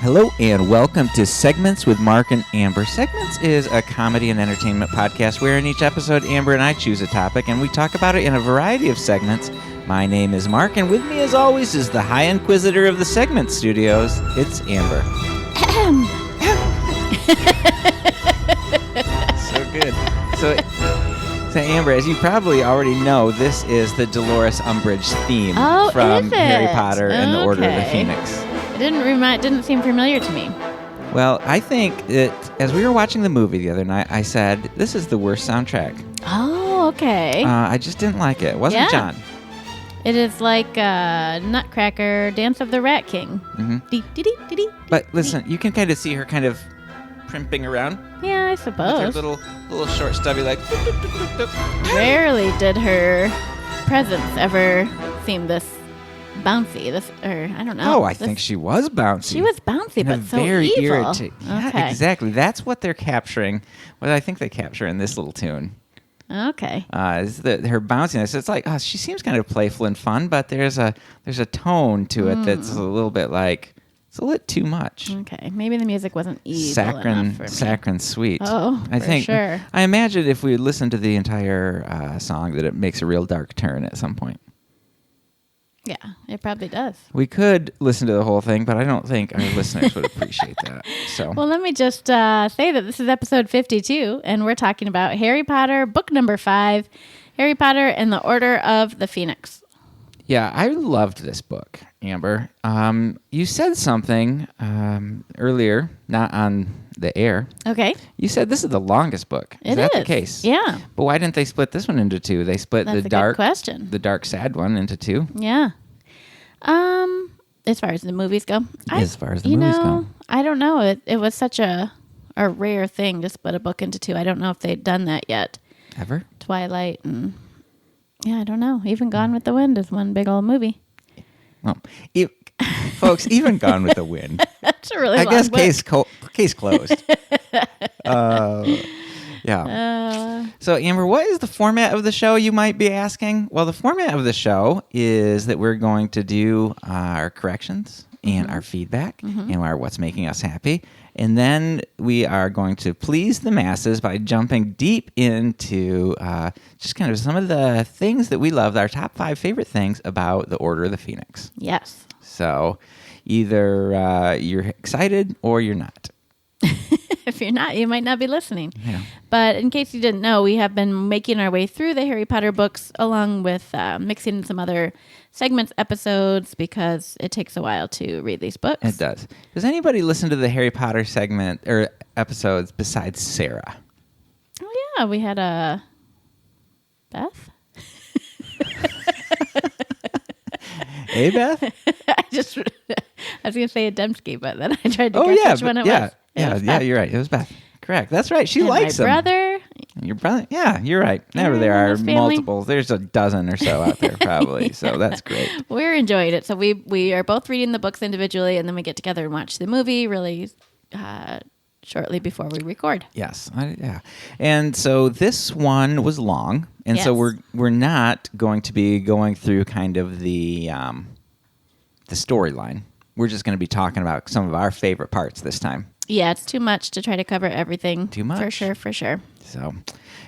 Hello and welcome to Segments with Mark and Amber. Segments is a comedy and entertainment podcast where in each episode Amber and I choose a topic and we talk about it in a variety of segments. My name is Mark and with me as always is the High Inquisitor of the Segment Studios. It's Amber. So good. So Amber, as you probably already know, this is the Dolores Umbridge theme from Harry Potter and the Order of the Phoenix. It didn't seem familiar to me. Well, I think that as we were watching the movie the other night, I said, this is the worst soundtrack. Oh, okay. I just didn't like it. It wasn't John. It is like Nutcracker, Dance of the Rat King. Mm-hmm. But listen, you can kind of see her kind of primping around. Yeah, I suppose. With her little short stubby like. Rarely did her presence ever seem this bouncy. I don't know. Oh, I think she was bouncy. She was bouncy, but so very evil. Irritating. Yeah, exactly. That's what they're capturing. What I think they capture in this little tune. Okay. Is her bounciness. It's like she seems kind of playful and fun, but there's a tone to it that's a little bit like it's a little too much. Okay, maybe the music wasn't evil enough for me. Saccharine sweet. Oh, I think. Sure. I imagine if we listen to the entire song, that it makes a real dark turn at some point. Yeah, it probably does. We could listen to the whole thing, but I don't think our listeners would appreciate that. So, well, let me just say that this is episode 52, and we're talking about Harry Potter, book number 5, Harry Potter and the Order of the Phoenix. Yeah, I loved this book, Amber. You said something earlier, not on the air. Okay. You said this is the longest book. Is that the case? Yeah. But why didn't they split this one into two? They split That's the a dark good question. The dark sad one into two. Yeah. As far as the movies go. As far as the movies go. I don't know. It was such a rare thing to split a book into two. I don't know if they'd done that yet. Ever? Twilight and I don't know. Even Gone with the Wind is one big old movie. Well, folks, even Gone with the Wind. That's a really I long guess book. case closed. Yeah. So, Amber, what is the format of the show, you might be asking? Well, the format of the show is that we're going to do our corrections and our feedback and our what's making us happy. And then we are going to please the masses by jumping deep into just kind of some of the things that we love, our top 5 favorite things about the Order of the Phoenix. Yes. So either you're excited or you're not. If you're not, you might not be listening. Yeah. But in case you didn't know, we have been making our way through the Harry Potter books along with mixing in some other segments, episodes, because it takes a while to read these books. It does. Does anybody listen to the Harry Potter segment or episodes besides Sarah? Oh, yeah. We had Beth. Hey, Beth? I was going to say Adamski, but then I tried to guess which one it was. Yeah, you're right. It was Beth. Correct. That's right. She likes my them. brother. Your brother? Yeah, you're right. Never there are multiples. There's a dozen or so out there probably. So that's great. We're enjoying it. So we are both reading the books individually, and then we get together and watch the movie really shortly before we record. Yes. Yeah. And so this one was long, and so we're not going to be going through kind of the storyline. We're just going to be talking about some of our favorite parts this time. Yeah, it's too much to try to cover everything. Too much. For sure. So,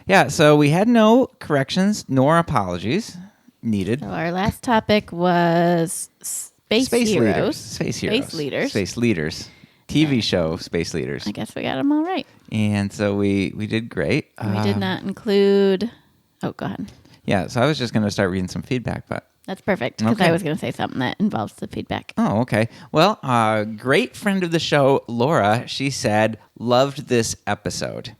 yeah, so we had no corrections nor apologies needed. So our last topic was Space Heroes. Space Heroes. Space Leaders. Space Leaders. TV show Space Leaders. I guess we got them all right. And so we did great. We did not include... Oh, go ahead. Yeah, so I was just going to start reading some feedback, but... That's perfect, because Okay. I was going to say something that involves the feedback. Oh, okay. Well, a great friend of the show, Laura, she said, loved this episode,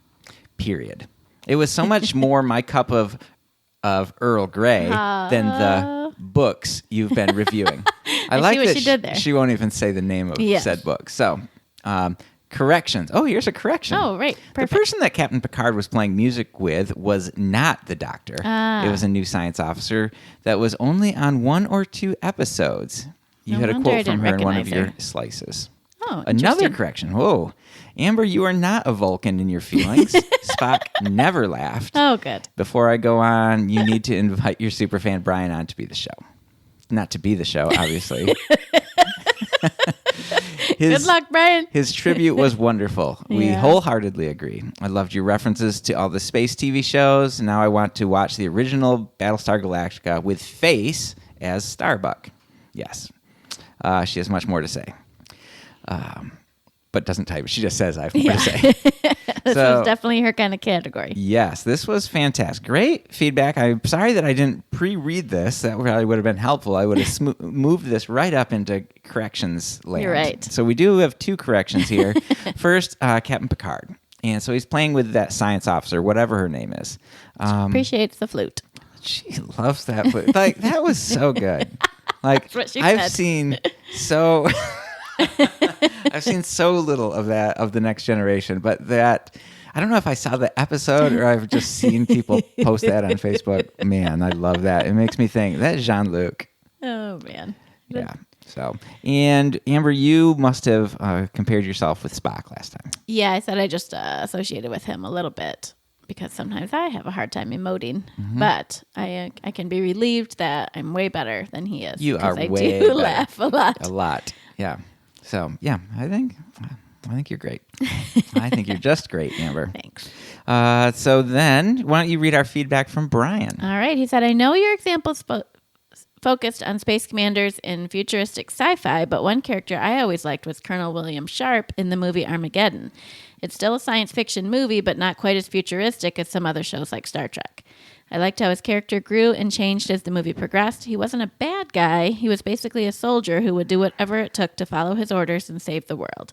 period. It was so much more my cup of Earl Grey than the books you've been reviewing. I like see what that she did there. She won't even say the name of said book. So, corrections. Oh, here's a correction. Oh, right. Perfect. The person that Captain Picard was playing music with was not the Doctor. It was a new science officer that was only on 1 or 2 episodes. You had a quote from her in one of your slices. Oh, Another correction. Whoa. Amber, you are not a Vulcan in your feelings. Spock never laughed. Oh, good. Before I go on, you need to invite your superfan Brian on to be the show. Not to be the show, obviously. Good luck, Brian. His tribute was wonderful. We Yeah. wholeheartedly agree. I loved your references to all the space TV shows. Now I want to watch the original Battlestar Galactica with Face as Starbuck. Yes. She has much more to say. But doesn't type. She just says I have more to say. This was definitely her kind of category. Yes, this was fantastic. Great feedback. I'm sorry that I didn't pre-read this. That probably would have been helpful. I would have moved this right up into corrections land. You're right. So we do have two corrections here. First, Captain Picard. And so he's playing with that science officer, whatever her name is. Appreciates the flute. She loves that flute. Like, that was so good. Like, That's what she I've said. seen so... I've seen so little of that of the Next Generation, but that I don't know if I saw the episode or I've just seen people post that on Facebook. Man, I love that. It makes me think that's Jean-Luc. Oh, man. Yeah. So, and Amber, you must have compared yourself with Spock last time. Yeah, I said I just associated with him a little bit because sometimes I have a hard time emoting, but I can be relieved that I'm way better than he is. You are 'cause way I do better. laugh a lot. A lot. Yeah. So, yeah, I think you're great. I think you're just great, Amber. Thanks. So then, why don't you read our feedback from Brian? All right. He said, I know your examples focused on space commanders in futuristic sci-fi, but one character I always liked was Colonel William Sharp in the movie Armageddon. It's still a science fiction movie, but not quite as futuristic as some other shows like Star Trek. I liked how his character grew and changed as the movie progressed. He wasn't a bad guy. He was basically a soldier who would do whatever it took to follow his orders and save the world.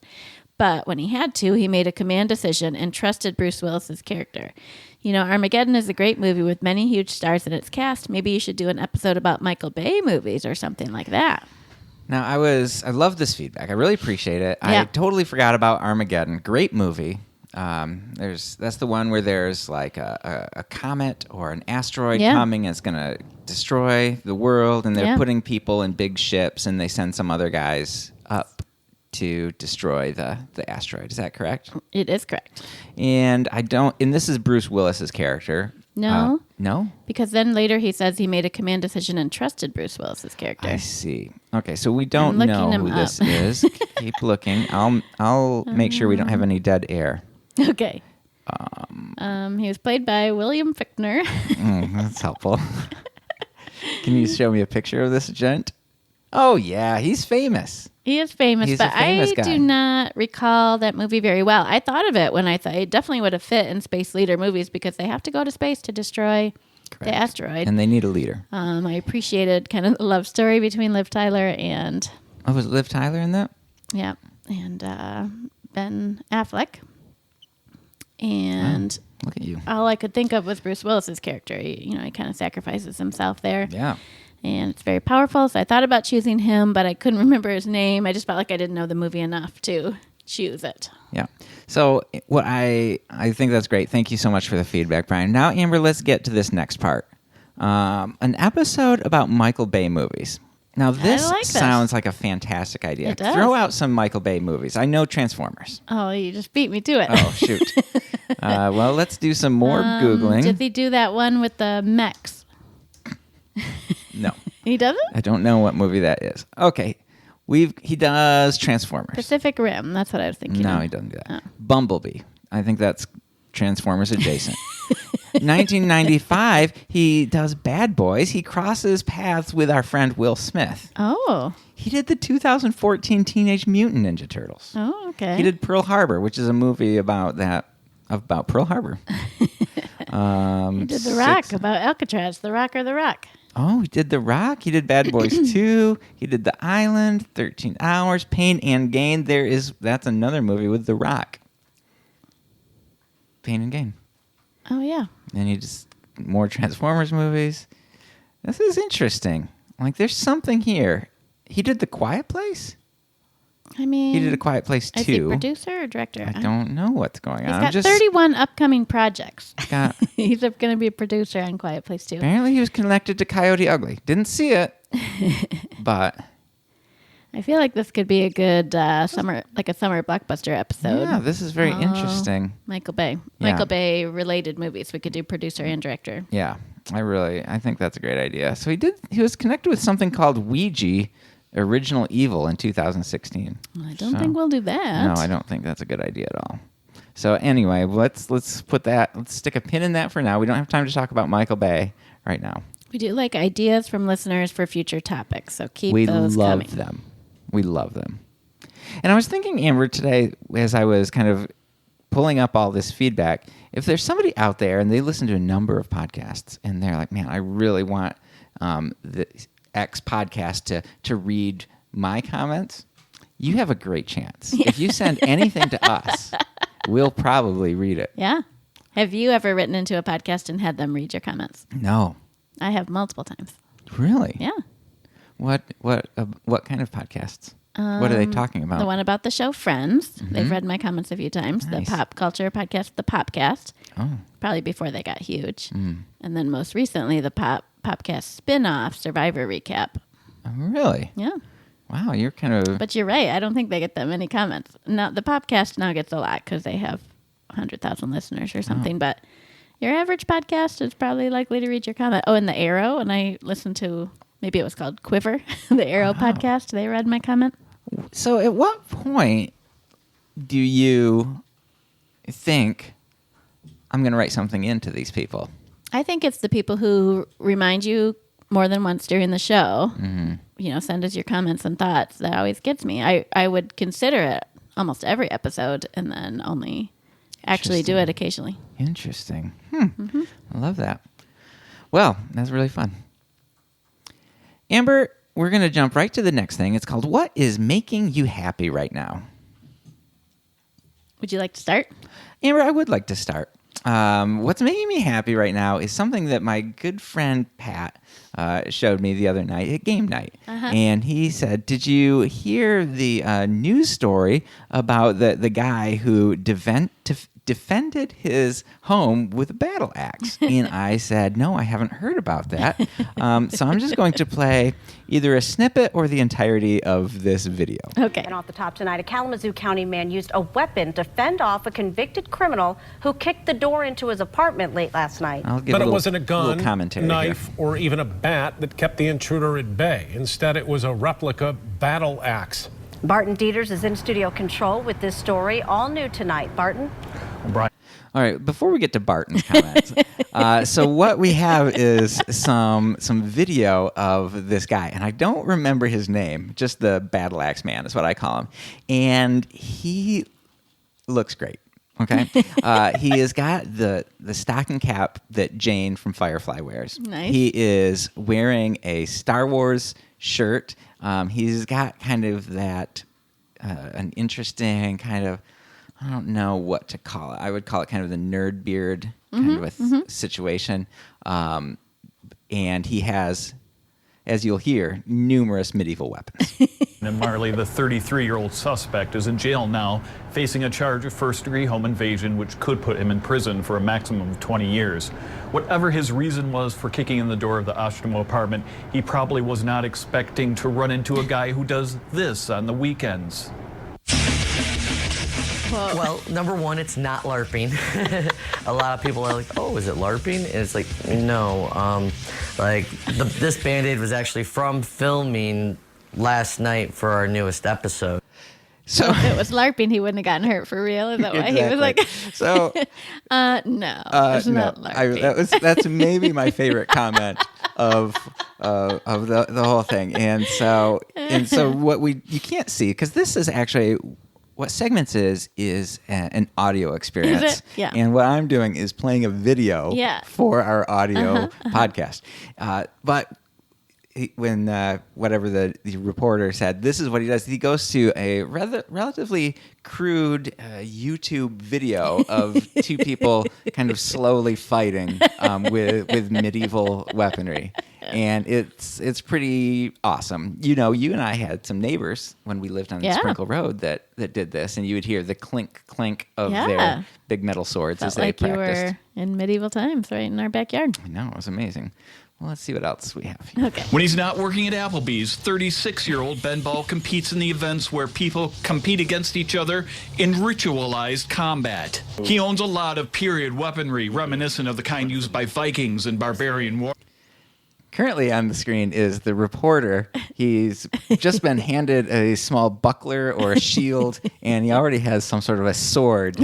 But when he had to, he made a command decision and trusted Bruce Willis's character. You know, Armageddon is a great movie with many huge stars in its cast. Maybe you should do an episode about Michael Bay movies or something like that. Now, I love this feedback. I really appreciate it. Yeah. I totally forgot about Armageddon. Great movie. That's the one where there's like a comet or an asteroid coming and it's going to destroy the world, and they're putting people in big ships and they send some other guys up to destroy the asteroid. Is that correct? It is correct. And this is Bruce Willis's character. No. No? Because then later he says he made a command decision and trusted Bruce Willis's character. I see. Okay, so we don't I'm know looking who him this up. is. Keep looking. I'll make sure we don't have any dead air. Okay. He was played by William Fichtner. That's helpful. Can you show me a picture of this gent? Oh, yeah, he's famous. He is famous, He's but a famous I guy. do not recall that movie very well. I thought of it when I thought it definitely would have fit in space leader movies because they have to go to space to destroy Correct. the asteroid. And they need a leader. I appreciated kind of the love story between Liv Tyler and Oh, was Liv Tyler in that? Ben Affleck. And Look at you. all I could think of was Bruce Willis's character. He kind of sacrifices himself there. Yeah. And it's very powerful. So I thought about choosing him, but I couldn't remember his name. I just felt like I didn't know the movie enough to choose it. Yeah. So what I think that's great. Thank you so much for the feedback, Brian. Now, Amber, let's get to this next part. An episode about Michael Bay movies. Now, this like this. sounds like a fantastic idea. It does. Throw out some Michael Bay movies. I know Transformers. Oh, you just beat me to it. Oh, shoot. Well, let's do some more Googling. Did he do that one with the mechs? No. He doesn't? I don't know what movie that is. Okay. He does Transformers. Pacific Rim. That's what I was thinking. No, of. he doesn't do that. Oh. Bumblebee. I think that's Transformers adjacent. 1995, he does Bad Boys. He crosses paths with our friend Will Smith. Oh. He did the 2014 Teenage Mutant Ninja Turtles. Oh, okay. He did Pearl Harbor, which is a movie about Pearl Harbor. He did The Rock, about Alcatraz. The Rock or The Rock. Oh, he did The Rock. He did Bad Boys 2. He did The Island, 13 Hours, Pain and Gain. That's another movie with The Rock. Pain and Gain. Oh, yeah. And he just more Transformers movies. This is interesting. Like, there's something here. He did The Quiet Place? I mean, He did A Quiet Place 2. is he producer or director? I don't know what's going on. He's got 31 upcoming projects. got- He's going to be a producer on Quiet Place 2. Apparently he was connected to Coyote Ugly. Didn't see it, but I feel like this could be a good summer blockbuster episode. yeah, this is very interesting. Michael Bay. Yeah. Michael Bay related movies. We could do producer and director. Yeah, I think that's a great idea. So he was connected with something called Ouija, Original Evil in 2016. I don't think we'll do that. No, I don't think that's a good idea at all. So anyway, let's put that. Let's stick a pin in that for now. We don't have time to talk about Michael Bay right now. We do like ideas from listeners for future topics, so keep those coming. We love them. And I was thinking, Amber, today as I was kind of pulling up all this feedback, if there's somebody out there and they listen to a number of podcasts and they're like, man, I really want the X podcast to read my comments, you have a great chance. Yeah. If you send anything to us, we'll probably read it. Yeah. Have you ever written into a podcast and had them read your comments? No. I have multiple times. Really? Yeah. What kind of podcasts? What are they talking about? The one about the show Friends. Mm-hmm. They've read my comments a few times. Nice. The pop culture podcast, The Popcast. Oh. Probably before they got huge. Mm. And then most recently, the Popcast spin-off, Survivor Recap. Oh, really? Yeah. Wow, you're kind of... But you're right. I don't think they get that many comments. Now, the Popcast now gets a lot because they have 100,000 listeners or something. Oh. But your average podcast is probably likely to read your comment. Oh, and The Arrow. And I listened to, maybe it was called Quiver, the Arrow podcast. They read my comment. So at what point do you think I'm going to write something into these people? I think it's the people who remind you more than once during the show. Mm-hmm. You know, send us your comments and thoughts. That always gets me. I would consider it almost every episode and then only actually do it occasionally. Interesting. Mm-hmm. I love that. Well, that's really fun. Amber, we're going to jump right to the next thing. It's called What is Making You Happy Right Now? Would you like to start? Amber, I would like to start. What's making me happy right now is something that my good friend Pat showed me the other night at game night. Uh-huh. And he said, did you hear the news story about the guy who defended his home with a battle axe? And I said, no, I haven't heard about that. So I'm just going to play either a snippet or the entirety of this video. Okay. And off the top tonight, a Kalamazoo County man used a weapon to fend off a convicted criminal who kicked the door into his apartment late last night. But it wasn't a gun, knife, or even a bat that kept the intruder at bay. Instead, it was a replica battle axe. Barton Dieters is in studio control with this story. All new tonight. Barton? Brian. All right, before we get to Barton's comments, so what we have is some video of this guy, and I don't remember his name, just the Battle Axe Man is what I call him, and he looks great. Okay, he has got the stocking cap that Jane from Firefly wears. Nice. He is wearing a Star Wars shirt. He's got kind of that an interesting kind of, I don't know what to call it. I would call it kind of the nerd beard kind of a situation. And he has, as you'll hear, numerous medieval weapons. And Marley, the 33-year-old suspect, is in jail now, facing a charge of first-degree home invasion, which could put him in prison for a maximum of 20 years. Whatever his reason was for kicking in the door of the Ashtamo apartment, he probably was not expecting to run into a guy who does this on the weekends. Well, number one, it's not LARPing. A lot of people are like, oh, is it LARPing? And it's like, no. This Band-Aid was actually from filming last night for our newest episode. So if it was LARPing, he wouldn't have gotten hurt for real. Is that why he was like? So no, it's not LARPing. That's maybe my favorite comment of the whole thing. And so what you can't see, because this is actually what Segments is an audio experience. Is it? Yeah. And what I'm doing is playing a video for our audio podcast. But when whatever the reporter said, this is what he does. He goes to a relatively crude YouTube video of two people kind of slowly fighting with medieval weaponry. And it's pretty awesome. You know, you and I had some neighbors when we lived on Sprinkle Road that did this, and you would hear the clink of their big metal swords as they practiced. You were in medieval times, right in our backyard. I know, it was amazing. Well, let's see what else we have here. Okay. When he's not working at Applebee's, 36-year-old Ben Ball competes in the events where people compete against each other in ritualized combat. He owns a lot of period weaponry reminiscent of the kind used by Vikings and barbarian war. currently on the screen is the reporter. He's just been handed a small buckler or a shield, and he already has some sort of a sword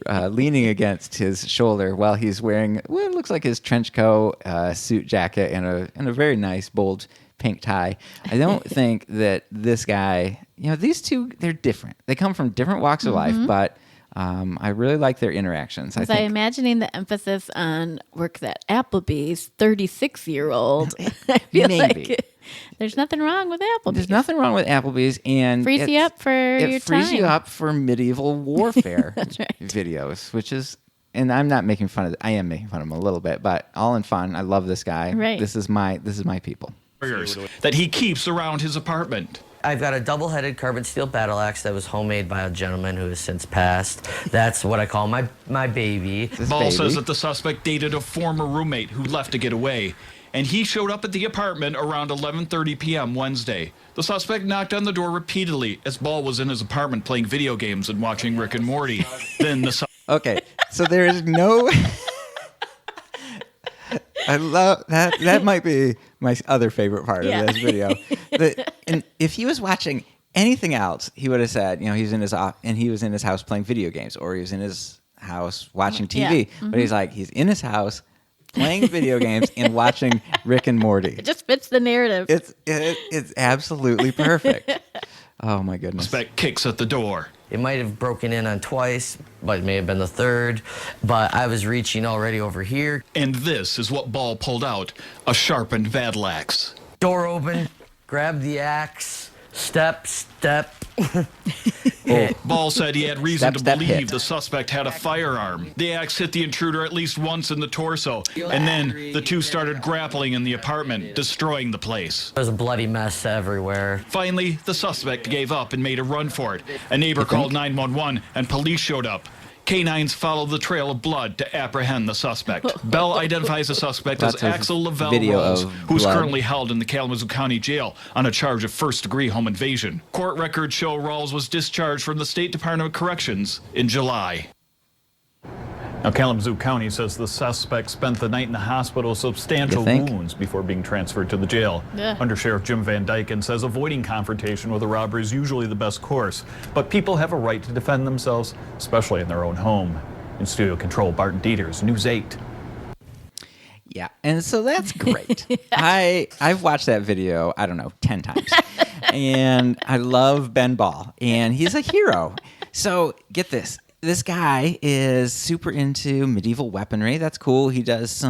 leaning against his shoulder while he's wearing what looks like his trench coat, suit jacket, and a very nice, bold pink tie. I don't think that this guy, these two, they're different. They come from different walks of life, but I really like their interactions. I'm imagining the emphasis on works at Applebee's, 36-year-old. I feel Maybe. like there's nothing wrong with Applebee's. There's nothing wrong with Applebee's, and frees you up for your time. It frees you up for medieval warfare right. videos, which is, and I'm not making fun of it. I am making fun of him a little bit, but all in fun. I love this guy. Right. This is my people. That he keeps around his apartment. I've got a double-headed carbon steel battle axe that was homemade by a gentleman who has since passed. That's what I call my baby. Ball says that the suspect dated a former roommate who left to get away, and he showed up at the apartment around 11:30 p.m. Wednesday. The suspect knocked on the door repeatedly as Ball was in his apartment playing video games and watching Rick and Morty. Then the Okay, so there is no... I love that. That might be my other favorite part of this video. And if he was watching anything else, he would have said, he was in his house playing video games, or he was in his house watching TV. Yeah. Mm-hmm. But he's in his house playing video games and watching Rick and Morty. It just fits the narrative. It's absolutely perfect. Oh my goodness! Suspect kicks at the door. It might have broken in on twice, but it may have been the third. But I was reaching already over here. And this is what Ball pulled out, a sharpened battle axe. Door open, grab the axe, step. Ball said he had reason to believe the suspect had a firearm. The axe hit the intruder at least once in the torso, and then the two started grappling in the apartment, destroying the place. There's a bloody mess everywhere. Finally, the suspect gave up and made a run for it. A neighbor called 911, and police showed up. Canines followed the trail of blood to apprehend the suspect. Bell identifies the suspect as Axel Lavelle Rawls, who's currently held in the Kalamazoo County Jail on a charge of first-degree home invasion. Court records show Rawls was discharged from the State Department of Corrections in July. Now, Kalamazoo County says the suspect spent the night in the hospital with substantial wounds before being transferred to the jail. Yeah. Under Sheriff Jim Van Dyken says avoiding confrontation with a robber is usually the best course, but people have a right to defend themselves, especially in their own home. In studio control, Barton Dieters, News 8. Yeah, and so that's great. I've watched that video, 10 times. And I love Ben Ball, and he's a hero. So get this. This guy is super into medieval weaponry. That's cool. He does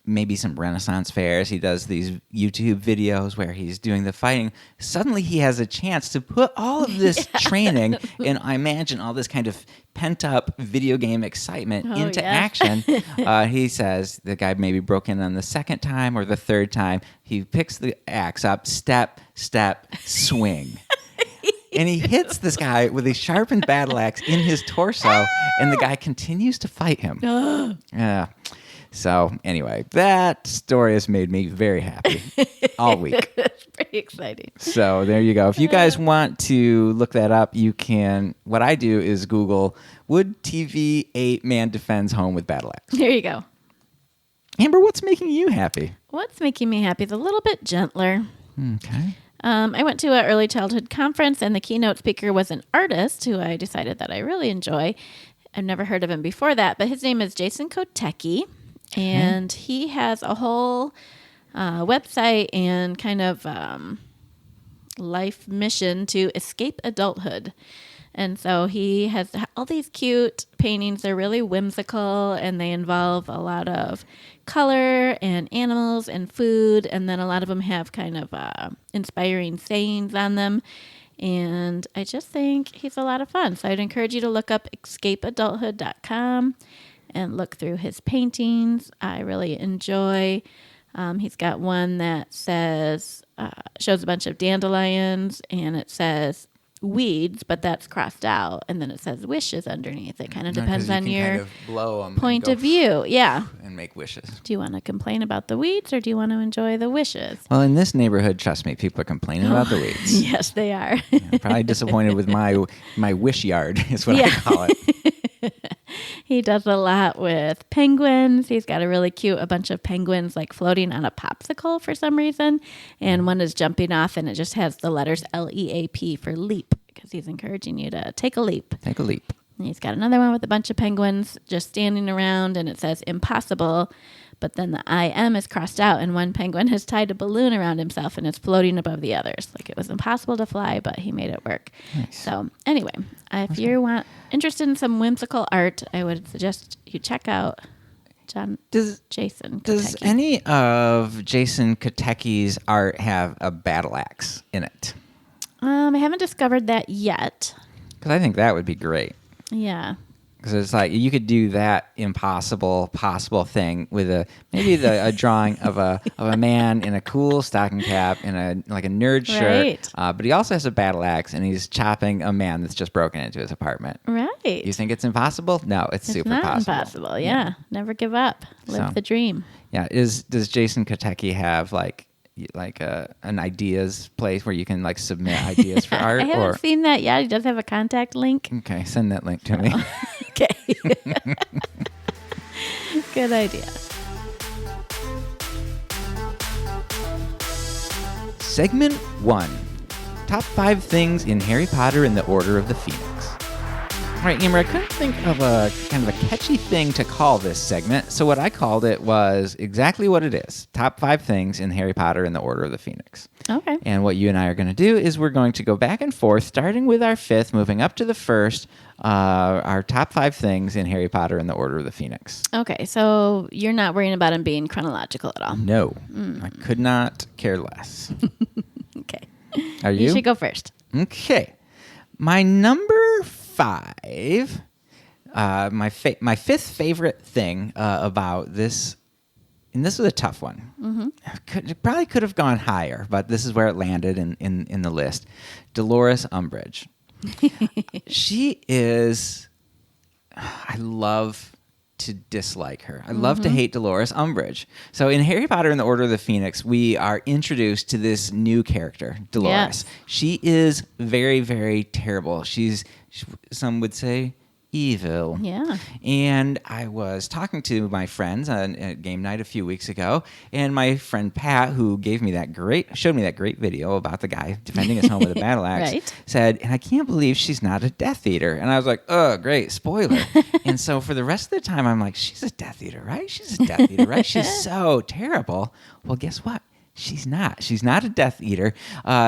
maybe some Renaissance fairs. He does these YouTube videos where he's doing the fighting. Suddenly he has a chance to put all of this training and I imagine all this kind of pent-up video game excitement into action. He says the guy maybe broke in on the second time or the third time. He picks the axe up, step, swing. And he hits this guy with a sharpened battle axe in his torso, and the guy continues to fight him. Yeah. So anyway, that story has made me very happy all week. It's pretty exciting. So there you go. If you guys want to look that up, you can. What I do is Google "Wood TV 8-man defends home with battle axe." There you go. Amber, what's making you happy? What's making me happy is a little bit gentler. Okay. I went to an early childhood conference, and the keynote speaker was an artist who I decided that I really enjoy. I've never heard of him before that, but his name is Jason Kotecki, and he has a whole website and kind of life mission to escape adulthood. And so he has all these cute paintings. They're really whimsical, and they involve a lot of color and animals and food. And then a lot of them have kind of inspiring sayings on them. And I just think he's a lot of fun. So I'd encourage you to look up escapeadulthood.com and look through his paintings. I really enjoy. He's got one that says, shows a bunch of dandelions, and it says weeds, but that's crossed out, and then it says wishes underneath. It kind of depends on your kind of blow point of view. Yeah. And make wishes. Do you want to complain about the weeds, or do you want to enjoy the wishes? Well, in this neighborhood, trust me, people are complaining about the weeds. Yes, they are. Probably disappointed with my wish yard is what I call it. He does a lot with penguins. He's got a bunch of penguins like floating on a popsicle for some reason. And one is jumping off and it just has the letters LEAP for leap because he's encouraging you to take a leap. Take a leap. And he's got another one with a bunch of penguins just standing around and it says impossible. But then the IM is crossed out and one penguin has tied a balloon around himself and it's floating above the others. Like it was impossible to fly, but he made it work. Nice. So anyway, if you interested in some whimsical art, I would suggest you check out Jason Katecki. Does any of Jason Katecki's art have a battle axe in it? I haven't discovered that yet. Because I think that would be great. Yeah. Because it's like you could do that possible thing with a drawing of a man in a cool stocking cap and a nerd shirt. But he also has a battle axe and he's chopping a man that's just broken into his apartment. Right. You think it's impossible? No, it's super not possible. Impossible. Yeah. Never give up. Live the dream. Yeah. Does Jason Katecki have an ideas place where you can submit ideas for art? I haven't seen that yet. He does have a contact link. Okay, send that link to me. Okay. Good idea. Segment 1. Top 5 things in Harry Potter and the Order of the Phoenix. All right, Amber, I couldn't think of a kind of a catchy thing to call this segment, so what I called it was exactly what it is. Top 5 things in Harry Potter and the Order of the Phoenix. Okay. And what you and I are going to do is we're going to go back and forth, starting with our 5th, moving up to the 1st, our top 5 things in Harry Potter and the Order of the Phoenix. Okay, so you're not worrying about them being chronological at all? No. I could not care less. Okay. Are you? You should go first. Okay. My number 5, my 5th favorite thing about this, and this was a tough one. Mm-hmm. It probably could have gone higher, but this is where it landed in the list. Dolores Umbridge. She is, I love to dislike her. I love to hate Dolores Umbridge. So in Harry Potter and the Order of the Phoenix, we are introduced to this new character, Dolores. Yes. She is very, very terrible. She's, some would say, evil. Yeah. And I was talking to my friends at game night a few weeks ago, and my friend Pat, who showed me that great video about the guy defending his home with a battle axe, right. said, and I can't believe she's not a Death Eater. And I was like, oh, great, spoiler. And so for the rest of the time, I'm like, she's a Death Eater, right? She's a Death Eater, right? She's so terrible. Well, guess what? She's not. She's not a Death Eater.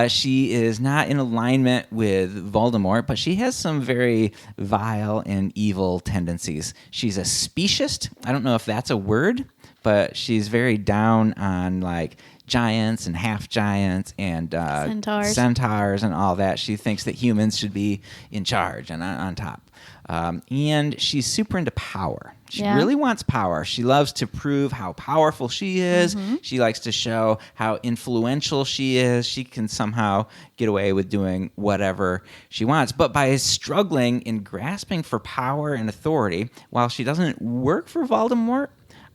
She is not in alignment with Voldemort, but she has some very vile and evil tendencies. She's a speciest. I don't know if that's a word, but she's very down on giants and half giants and centaurs and all that. She thinks that humans should be in charge and on top. And she's super into power. She really wants power. She loves to prove how powerful she is. Mm-hmm. She likes to show how influential she is. She can somehow get away with doing whatever she wants. But by struggling and grasping for power and authority, while she doesn't work for Voldemort,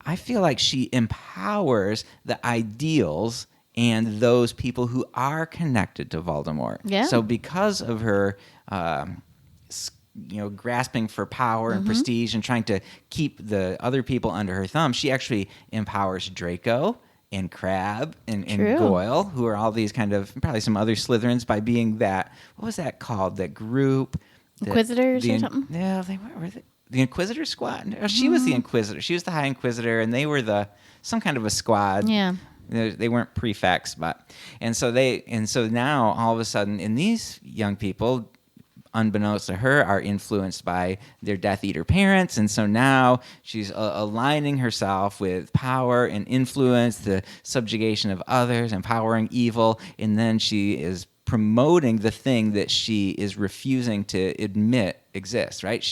I feel like she empowers the ideals and those people who are connected to Voldemort. Yeah. So because of her grasping for power and prestige and trying to keep the other people under her thumb, she actually empowers Draco and Crabbe and Goyle, who are all these kind of, probably some other Slytherins, by being that, what was that called? That group? Inquisitors or something? Yeah, were they? The Inquisitor Squad? No, she was the Inquisitor. She was the High Inquisitor, and they were some kind of a squad. Yeah. They weren't prefects, and so now all of a sudden, and these young people, unbeknownst to her, are influenced by their Death Eater parents, and so now she's aligning herself with power and influence, the subjugation of others, empowering evil, and then she is promoting the thing that she is refusing to admit exists, right?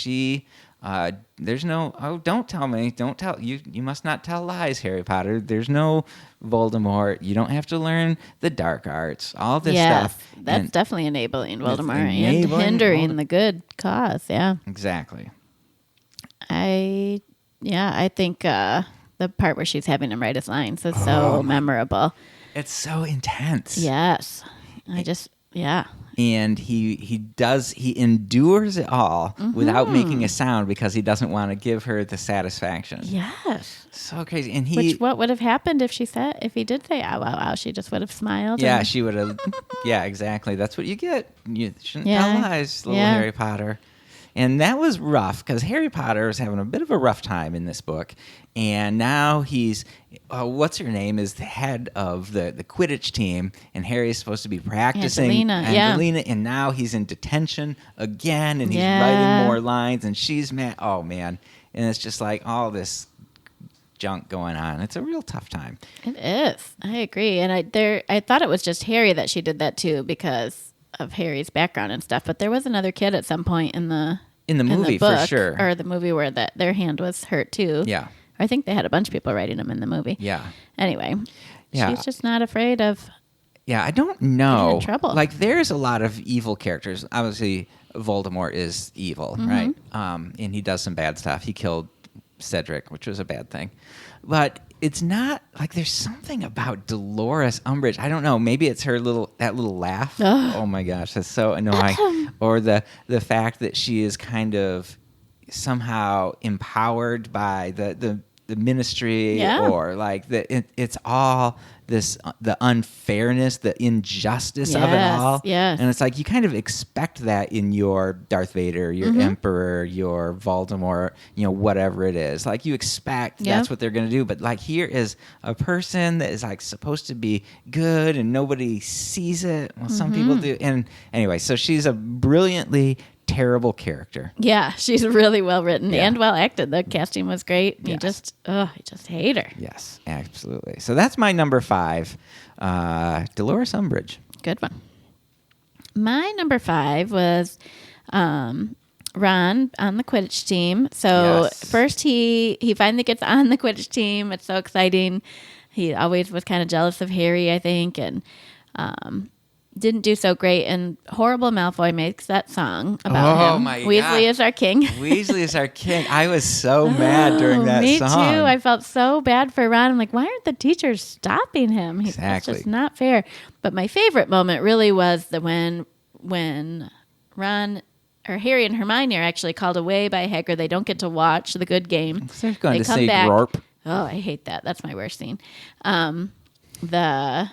There's no, don't tell, you must not tell lies, Harry Potter. There's no Voldemort. You don't have to learn the dark arts, all this stuff. That's definitely enabling Voldemort and hindering the good cause, yeah. Exactly. I think the part where she's having him write his lines is so memorable. It's so intense. Yes. And he endures it all without making a sound because he doesn't want to give her the satisfaction. Yes. So crazy. And what would have happened if he did say "ow, ow, ow"? She just would have smiled. Yeah, she would have. Yeah, exactly. That's what you get. You shouldn't tell lies, little Harry Potter. And that was rough because Harry Potter is having a bit of a rough time in this book. And now he's, what's her name, is the head of the Quidditch team. And Harry's supposed to be practicing. Angelina. And now he's in detention again. And he's writing more lines. And she's mad. Oh, man. And it's just like all this junk going on. It's a real tough time. It is. I agree. And I thought it was just Harry that she did that to because of Harry's background and stuff, but there was another kid at some point in the movie book, for sure, or the movie where their hand was hurt too. Yeah, I think they had a bunch of people writing them in the movie. Yeah. Anyway, she's just not afraid of. Yeah, I don't know. Getting in trouble. Like, there's a lot of evil characters. Obviously, Voldemort is evil, right? And he does some bad stuff. He killed Cedric, which was a bad thing, but it's not like there's something about Dolores Umbridge. I don't know. Maybe it's her little laugh. Oh my gosh, that's so annoying. Or the fact that she is kind of somehow empowered by the ministry, or like it's all this the unfairness, the injustice of it all. Yes. And it's like you kind of expect that in your Darth Vader, your Emperor, your Voldemort, whatever it is. Like you expect that's what they're going to do. But like here is a person that is like supposed to be good and nobody sees it. Well, some people do. And anyway, so she's a brilliantly terrible character. Yeah, she's really well written and well acted. The casting was great. You just hate her. Yes, absolutely. So that's my number 5, Dolores Umbridge. Good one. My number 5 was Ron on the Quidditch team. So first he finally gets on the Quidditch team. It's so exciting. He always was kind of jealous of Harry, I think, and didn't do so great, and Horrible Malfoy makes that song about him. Weasley is our king. Weasley is our king. I was so mad during that song. Me too. I felt so bad for Ron. I'm like, why aren't the teachers stopping him? It's just not fair. But my favorite moment really was when Ron or Harry and Hermione are actually called away by Hagrid. They don't get to watch the good game. They're going to say Rorp. Oh, I hate that. That's my worst scene. The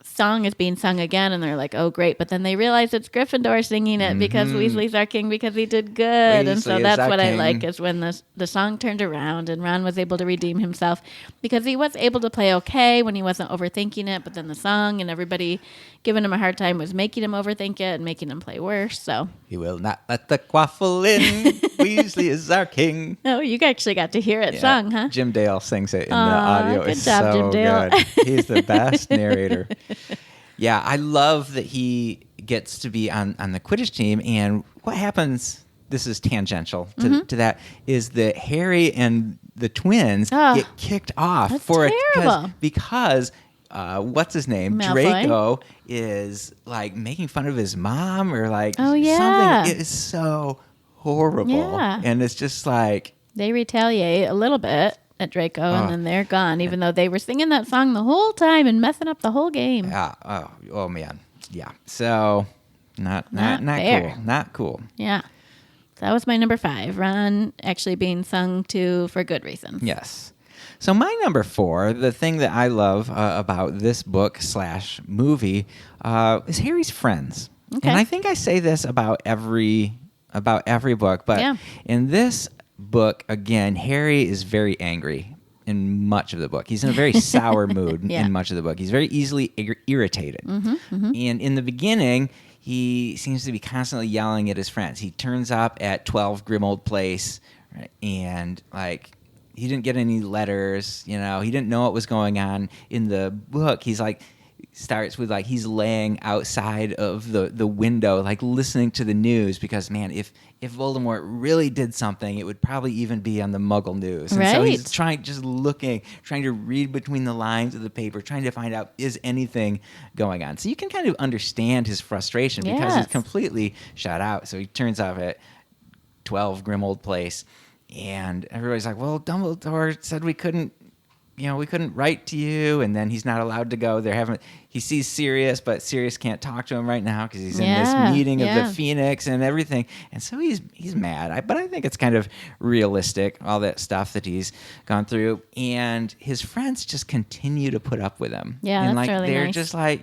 song is being sung again, and they're like, oh, great. But then they realize it's Gryffindor singing it because Weasley's our king because he did good. And so that's what I like is when the song turned around and Ron was able to redeem himself because he was able to play okay when he wasn't overthinking it. But then the song and everybody giving him a hard time was making him overthink it and making him play worse. So he will not let the quaffle in. Weasley is our king. Oh, you actually got to hear it sung, huh? Jim Dale sings it in the audio. Good job, so Jim Dale. Good. He's the best narrator. Yeah, I love that he gets to be on the Quidditch team. And what happens, this is tangential to that, is that Harry and the twins get kicked off. That's terrible. Because what's his name? Malfoy. Draco is like making fun of his mom or like something. It is so horrible. Yeah. And it's just like... They retaliate a little bit at Draco, and then they're gone, even though they were singing that song the whole time and messing up the whole game. Yeah. Oh man. Yeah. So not fair. cool. Not cool. Yeah. That was my number 5. Ron actually being sung to for good reasons. Yes. So my number 4, the thing that I love about this book / movie is Harry's friends. Okay. And I think I say this about every book, but in this book, again, Harry is very angry in much of the book. He's in a very sour mood in much of the book. He's very easily irritated. And in the beginning, he seems to be constantly yelling at his friends. He turns up at 12 Grimmauld Place, right, and like he didn't get any letters. He didn't know what was going on. In the book, he's like starts with like he's laying outside of the window, like listening to the news because man, if Voldemort really did something, it would probably even be on the Muggle news. And so he's trying to read between the lines of the paper, trying to find out is anything going on. So you can kind of understand his frustration because he's completely shut out. So he turns up at 12 Grimmauld Place, and everybody's like, "Well, Dumbledore said we couldn't." we couldn't write to you. And then he's not allowed to go. He sees Sirius, but Sirius can't talk to him right now because he's in this meeting of the Phoenix and everything. And so he's mad. But I think it's kind of realistic, all that stuff that he's gone through. And his friends just continue to put up with him. Yeah, and that's really they're nice. just like,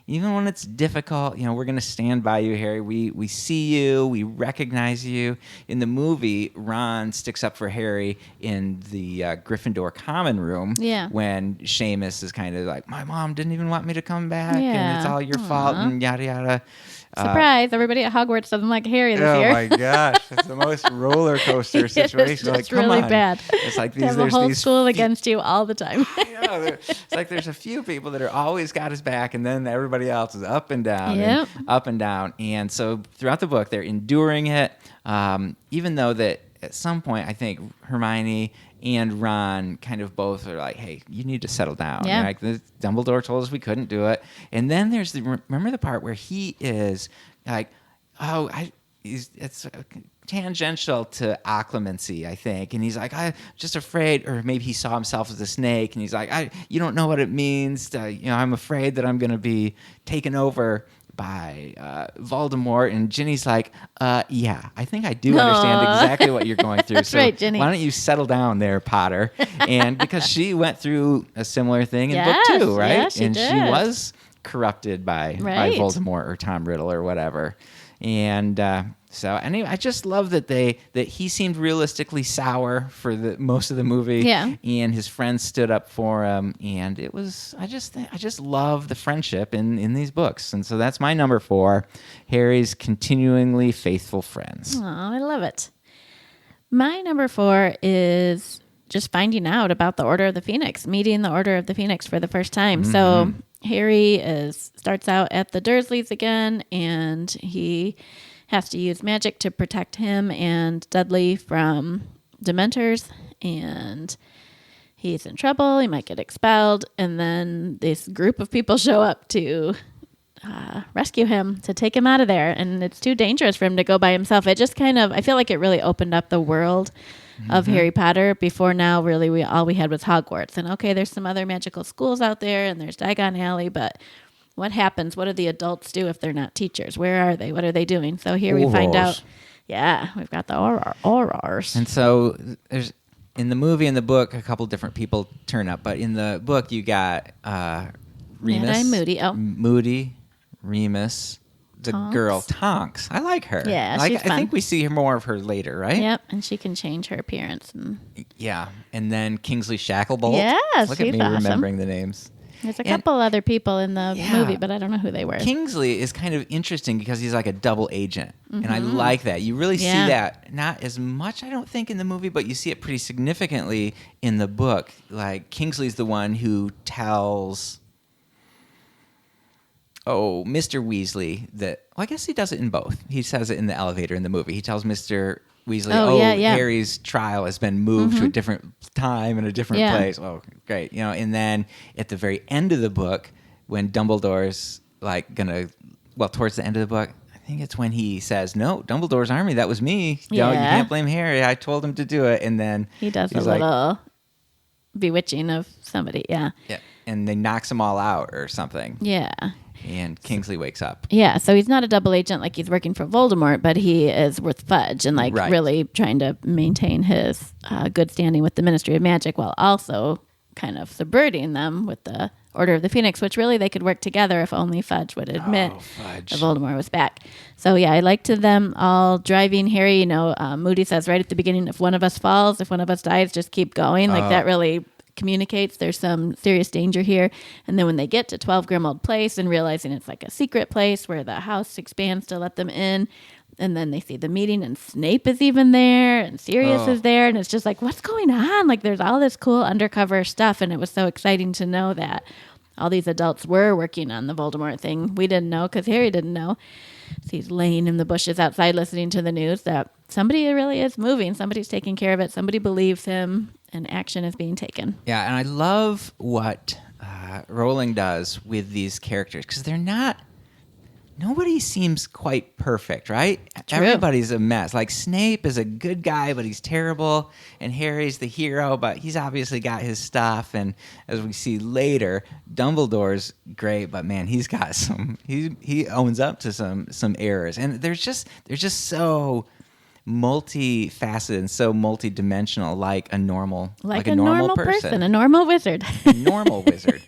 even when it's difficult, we're going to stand by you, Harry. We see you. We recognize you. In the movie, Ron sticks up for Harry in the Gryffindor common room when Seamus is kind of like, my mom didn't even want me to come back, and it's all your fault, and yada, yada. Surprise, everybody at Hogwarts doesn't like Harry this year. Oh, my gosh. It's the most roller coaster situation. It's just really bad. It's like there's a whole school against you all the time. I know. It's like there's a few people that are always got his back, and then everybody else is up and down, and up and down. And so throughout the book, they're enduring it, even though that at some point, I think Hermione and Ron kind of both are like, hey, you need to settle down. Yeah. Like, Dumbledore told us we couldn't do it. And then there's remember the part where he is like, it's tangential to occlumency, I think. And he's like, I'm just afraid, or maybe he saw himself as a snake, and he's like, you don't know what it means. I'm afraid that I'm going to be taken over by Voldemort. And Ginny's like, yeah, I think I do understand exactly what you're going through. That's so right, Ginny. Why don't you settle down there, Potter? And because she went through a similar thing in book 2, right? Yeah, she and did. she was corrupted by Voldemort or Tom Riddle or whatever. And so anyway, I just love that he seemed realistically sour for the most of the movie. Yeah. And his friends stood up for him, and it was I just love the friendship in these books. And so that's my number 4, Harry's continuingly faithful friends. Oh, I love it. My number 4 is just finding out about the Order of the Phoenix, meeting the Order of the Phoenix for the first time. Mm-hmm. So Harry starts out at the Dursleys again, and he has to use magic to protect him and Dudley from Dementors, and he's in trouble. He might get expelled, and then this group of people show up to rescue him, to take him out of there, and it's too dangerous for him to go by himself. It just I feel like it really opened up the world of Harry Potter. Before now, really, all we had was Hogwarts, and okay, there's some other magical schools out there, and there's Diagon Alley, but what happens? What do the adults do if they're not teachers? Where are they? What are they doing? So here we find out. Yeah, we've got the Aurors. And so there's in the movie and the book, a couple different people turn up, but in the book you got Remus, Mad-Eye Moody. Oh, Moody, Remus, the girl Tonks. I like her. Yeah, she's fun. I think we see more of her later, right? Yep, and she can change her appearance. Yeah, and then Kingsley Shacklebolt. Yes, look at me awesome. remembering the names. There's a couple other people in the movie, but I don't know who they were. Kingsley is kind of interesting because he's like a double agent. And I like that. You really see that, not as much, I don't think, in the movie, but you see it pretty significantly in the book. Like, Kingsley's the one who tells Mr. Weasley that, I guess he does it in both. He says it in the elevator in the movie. He tells Mr. Weasley, Harry's trial has been moved to a different time and a different place. Oh, great. And then at the very end of the book, when Dumbledore's towards the end of the book, I think it's when he says, no, Dumbledore's army, that was me. You can't blame Harry. I told him to do it. And then he does a little bewitching of somebody. Yeah. Yeah. And they knocks them all out or something. Yeah. And Kingsley wakes up. Yeah, so he's not a double agent like he's working for Voldemort, but he is with Fudge and really trying to maintain his good standing with the Ministry of Magic while also kind of subverting them with the Order of the Phoenix, which really they could work together if only Fudge would admit that Voldemort was back. So yeah, I liked them all driving Harry. Moody says right at the beginning, if one of us falls, if one of us dies, just keep going. That really communicates there's some serious danger here. And then when they get to 12 Grimmauld Place and realizing it's like a secret place where the house expands to let them in, and then they see the meeting and Snape is even there and Sirius is there, and it's just like, what's going on? Like, there's all this cool undercover stuff, and it was so exciting to know that all these adults were working on the Voldemort thing. We didn't know because Harry didn't know. So he's laying in the bushes outside listening to the news that somebody really is moving. Somebody's taking care of it. Somebody believes him, and action is being taken. Yeah, and I love what Rowling does with these characters because they're not nobody seems quite perfect, right? True. Everybody's a mess. Like Snape is a good guy, but he's terrible. And Harry's the hero, but he's obviously got his stuff. And as we see later, Dumbledore's great, but man, he's got he owns up to some errors. And there's just so multifaceted and so multidimensional, like a normal person, a normal wizard. Normal wizard.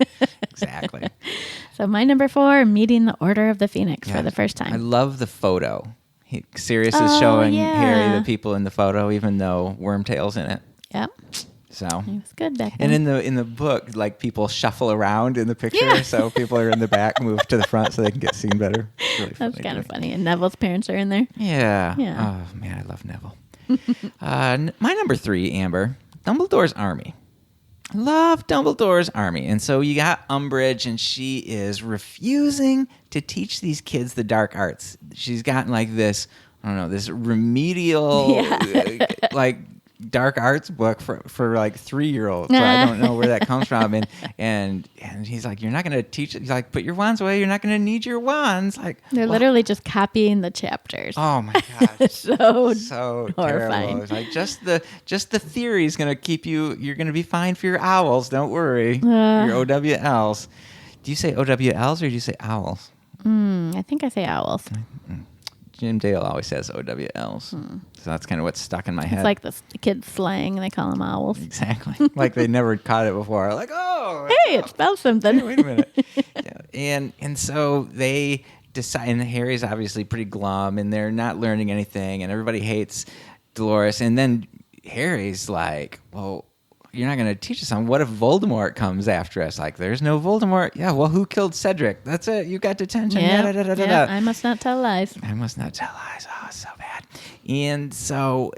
Exactly. So my number 4, meeting the Order of the Phoenix for the first time. I love the photo. Sirius is showing Harry the people in the photo, even though Wormtail's in it. Yep. So it was good back then. And in the book, like people shuffle around in the picture, so people are in the back, move to the front so they can get seen better. It's really funny. That's kind of funny. And Neville's parents are in there. Yeah. Yeah. Oh man, I love Neville. My number 3, Amber, Dumbledore's army. I love Dumbledore's army. And so you got Umbridge, and she is refusing to teach these kids the dark arts. She's gotten like this, I don't know, this remedial, like dark arts book for like 3-year-olds. So I don't know where that comes from. And he's like, you're not going to teach it. He's like, put your wands away. You're not going to need your wands. Like they're literally just copying the chapters. Oh my gosh. so horrifying. Terrible. It's like just the theory is going to keep you. You're going to be fine for your owls. Don't worry. Your OWLs. Do you say OWLs or do you say owls? I think I say owls. Jim Dale always says OWLs. So that's kind of what's stuck in my head. It's like the kids' slang. They call them owls. Exactly. Like they never caught it before. Like, hey, it spells something. Hey, wait a minute. And so they decide, and Harry's obviously pretty glum, and they're not learning anything, and everybody hates Dolores. And then Harry's like, well, you're not going to teach us something. What if Voldemort comes after us? Like, there's no Voldemort. Yeah, well, who killed Cedric? That's it. You got detention. Yeah, I must not tell lies. I must not tell lies. Oh, it's so bad. And so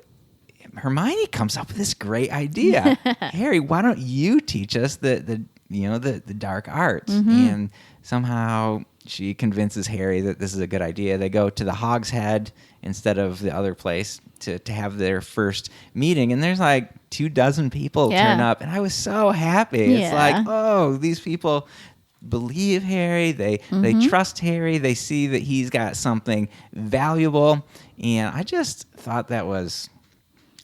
Hermione comes up with this great idea. Harry, why don't you teach us the dark arts? And somehow she convinces Harry that this is a good idea. They go to the Hog's Head instead of the other place to have their first meeting. And there's like 24 people turn up. And I was so happy. It's like, oh, these people believe Harry. They trust Harry. They see that he's got something valuable. And I just thought it was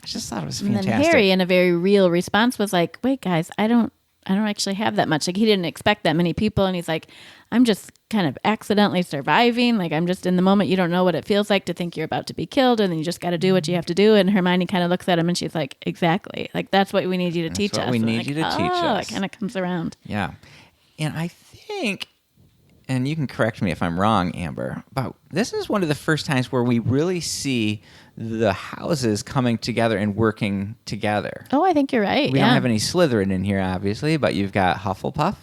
fantastic. And then Harry, in a very real response, was like, wait, guys, I don't actually have that much. Like, he didn't expect that many people. And he's like, I'm just kind of accidentally surviving. Like, I'm just in the moment. You don't know what it feels like to think you're about to be killed. And then you just got to do what you have to do. And Hermione kind of looks at him and she's like, exactly. Like, that's what we need you to teach us. We need you to teach us. It kind of comes around. Yeah. And I think, and you can correct me if I'm wrong, Amber, but this is one of the first times where we really see the houses coming together and working together. Oh, I think you're right. We don't have any Slytherin in here, obviously, but you've got Hufflepuff.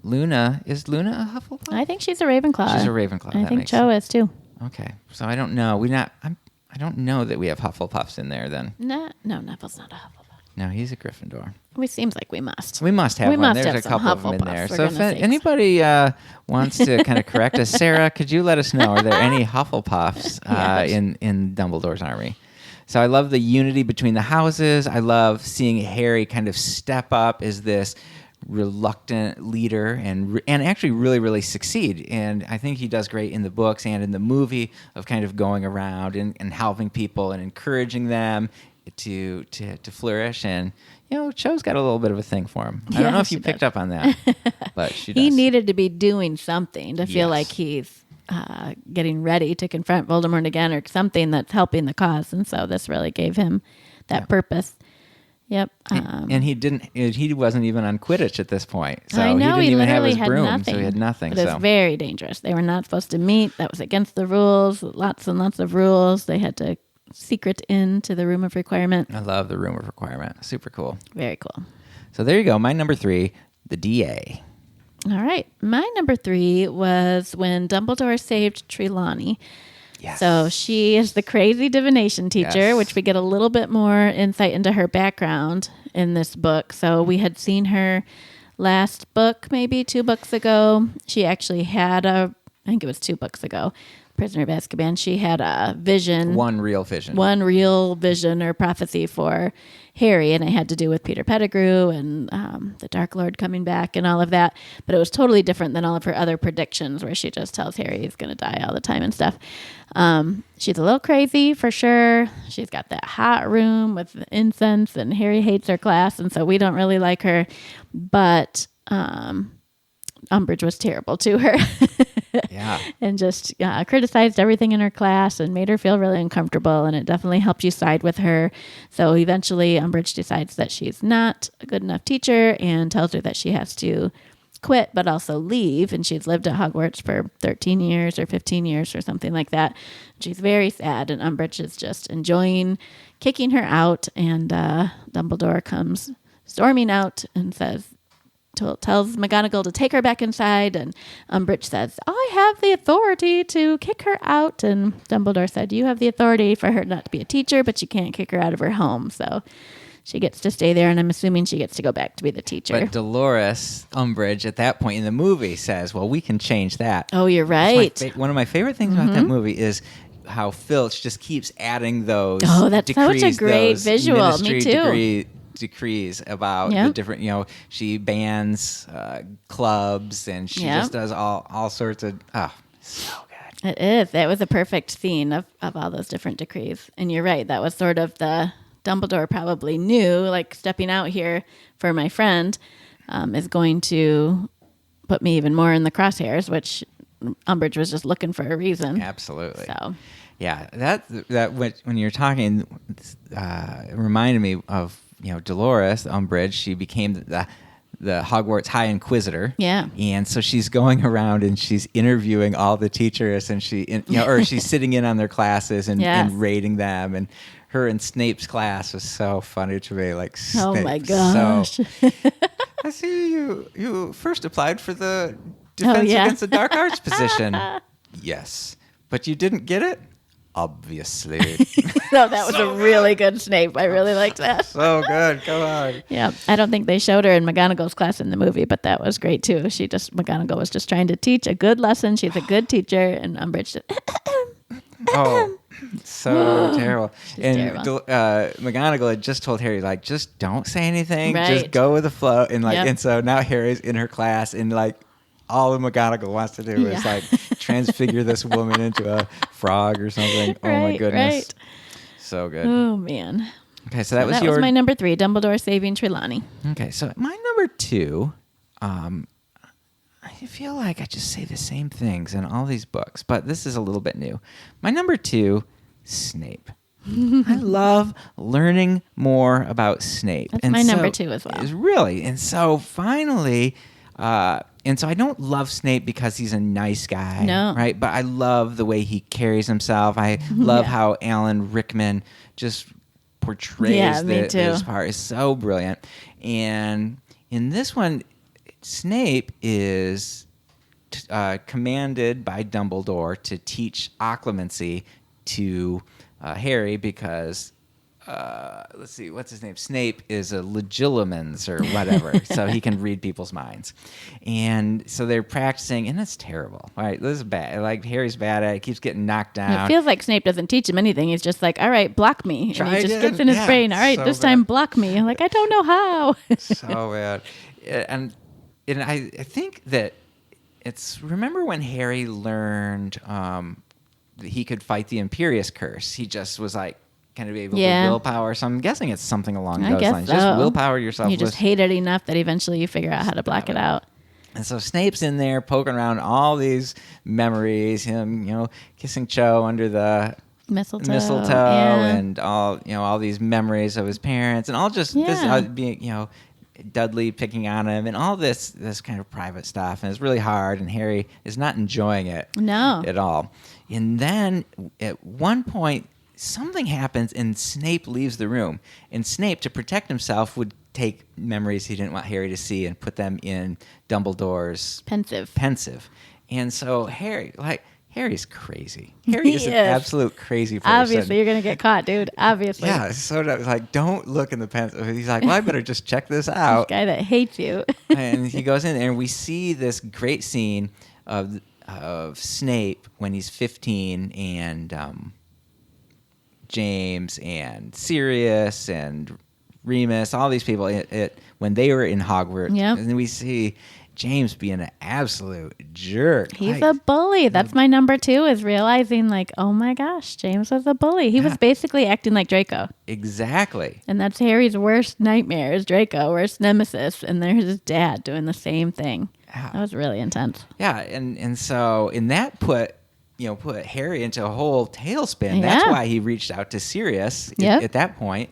Luna, is Luna a Hufflepuff? I think she's a Ravenclaw. She's a Ravenclaw. I think Cho is too. Okay, so I don't know. I don't know that we have Hufflepuffs in there then. No, Neville's not a Hufflepuff. No, he's a Gryffindor. It seems like we must. We must have one. There's a couple of them in there. So if anybody wants to kind of correct us, Sarah, could you let us know? Are there any Hufflepuffs in Dumbledore's army? So I love the unity between the houses. I love seeing Harry kind of step up as this reluctant leader and actually really, really succeed. And I think he does great in the books and in the movie of kind of going around and helping people and encouraging them to flourish. And Cho's got a little bit of a thing for him. I don't know if you picked up on that, but she does. He needed to be doing something to feel like he's getting ready to confront Voldemort again, or something that's helping the cause. And so this really gave him that purpose. Yep. And he wasn't even on Quidditch at this point. So I know, he didn't even have his had broom, nothing. so he had nothing. But it's very dangerous. They were not supposed to meet. That was against the rules. Lots and lots of rules. They had to secret into the Room of Requirement. I love the Room of Requirement. Super cool. Very cool. So there you go. My number 3, the DA. All right. My number 3 was when Dumbledore saved Trelawney. Yes. So she is the crazy divination teacher, which we get a little bit more insight into her background in this book. So we had seen her last book, maybe 2 books ago. She actually had I think it was 2 books ago, Prisoner of Azkaban, she had a vision. One real vision or prophecy for Harry, and it had to do with Peter Pettigrew and the Dark Lord coming back and all of that. But it was totally different than all of her other predictions where she just tells Harry he's going to die all the time and stuff. She's a little crazy for sure. She's got that hot room with incense, and Harry hates her class, and so we don't really like her. But Umbridge was terrible to her. Yeah. And just criticized everything in her class and made her feel really uncomfortable. And it definitely helped you side with her. So eventually Umbridge decides that she's not a good enough teacher and tells her that she has to quit, but also leave. And she's lived at Hogwarts for 13 years or 15 years or something like that. She's very sad. And Umbridge is just enjoying kicking her out. And Dumbledore comes storming out and tells McGonagall to take her back inside, and Umbridge says, I have the authority to kick her out, and Dumbledore said, you have the authority for her not to be a teacher, but you can't kick her out of her home, so she gets to stay there, and I'm assuming she gets to go back to be the teacher. But Dolores Umbridge at that point in the movie says, well, we can change that. Oh, you're right. One of my favorite things about that movie is how Filch just keeps adding those that's decrees, such a great visual. Me too. Decrees about the different, she bans clubs, and she just does all sorts of, so good. It is. That was a perfect scene of all those different decrees. And you're right. That was sort of the Dumbledore probably knew, like, stepping out here for my friend is going to put me even more in the crosshairs, which Umbridge was just looking for a reason. Absolutely. So. Yeah, that when you're talking, it reminded me of, Dolores Umbridge. She became the Hogwarts High Inquisitor. Yeah. And so she's going around and she's interviewing all the teachers, and she's sitting in on their classes and rating them. And her and Snape's class was so funny to me. Like, Snape, oh my gosh. I see you first applied for the Defense Against the Dark Arts position. Yes. But you didn't get it? Obviously. No, that was a really good Snape. I really liked that. So good. Come on. Yeah. I don't think they showed her in McGonagall's class in the movie, but that was great too. McGonagall was just trying to teach a good lesson. She's a good teacher, and Umbridge just so terrible. And McGonagall had just told Harry, like, just don't say anything. Right. Just go with the flow. And and so now Harry's in her class, and like all McGonagall wants to do is like transfigure this woman into a frog or something. Oh my goodness. Right. So good. Oh man. Okay, so that was my number 3, Dumbledore saving Trelawney. Okay, so my number 2, I feel like I just say the same things in all these books, but this is a little bit new. My number 2, Snape. I love learning more about Snape. That's my number 2 as well. Really? And so finally, and so I don't love Snape because he's a nice guy, right? But I love the way he carries himself. I love how Alan Rickman just portrays this part. Is so brilliant. And in this one, Snape is commanded by Dumbledore to teach occlumency to Harry because, let's see, what's his name? Snape is a legilimens or whatever, so he can read people's minds. And so they're practicing, and it's terrible. All right, this is bad. Like, Harry's bad at it. He keeps getting knocked down. It feels like Snape doesn't teach him anything. He's just like, all right, block me. And he just gets in his brain, all right, so this time block me. I'm like, I don't know how. So bad. And I think that remember when Harry learned that he could fight the Imperious Curse? He just was like, kind of be able to willpower. So I'm guessing it's something along those lines. So. Just willpower yourself. You just hate it enough that eventually you figure out how to block it out. And so Snape's in there poking around all these memories, him, kissing Cho under the mistletoe and all these memories of his parents and all just this being, Dudley picking on him and all this kind of private stuff. And it's really hard, and Harry is not enjoying it at all. And then at one point, something happens and Snape leaves the room. And Snape, to protect himself, would take memories he didn't want Harry to see and put them in Dumbledore's pensive. And so Harry's crazy. Harry is an absolute crazy person. Obviously, you're going to get caught, dude. Obviously. Yeah, so like, don't look in the pensive. He's like, well, I better just check this out. This guy that hates you. And he goes in there, and we see this great scene of of Snape when he's 15 and James and Sirius and Remus, all these people when they were in Hogwarts. Yep. And then we see James being an absolute jerk. He's a bully. That's my number 2, is realizing like, oh my gosh, James was a bully. He was basically acting like Draco. Exactly. And that's Harry's worst nightmare, is Draco, worst nemesis. And there's his dad doing the same thing. Yeah. That was really intense. Yeah, and so in that put Harry into a whole tailspin. Yeah. That's why he reached out to Sirius at that point.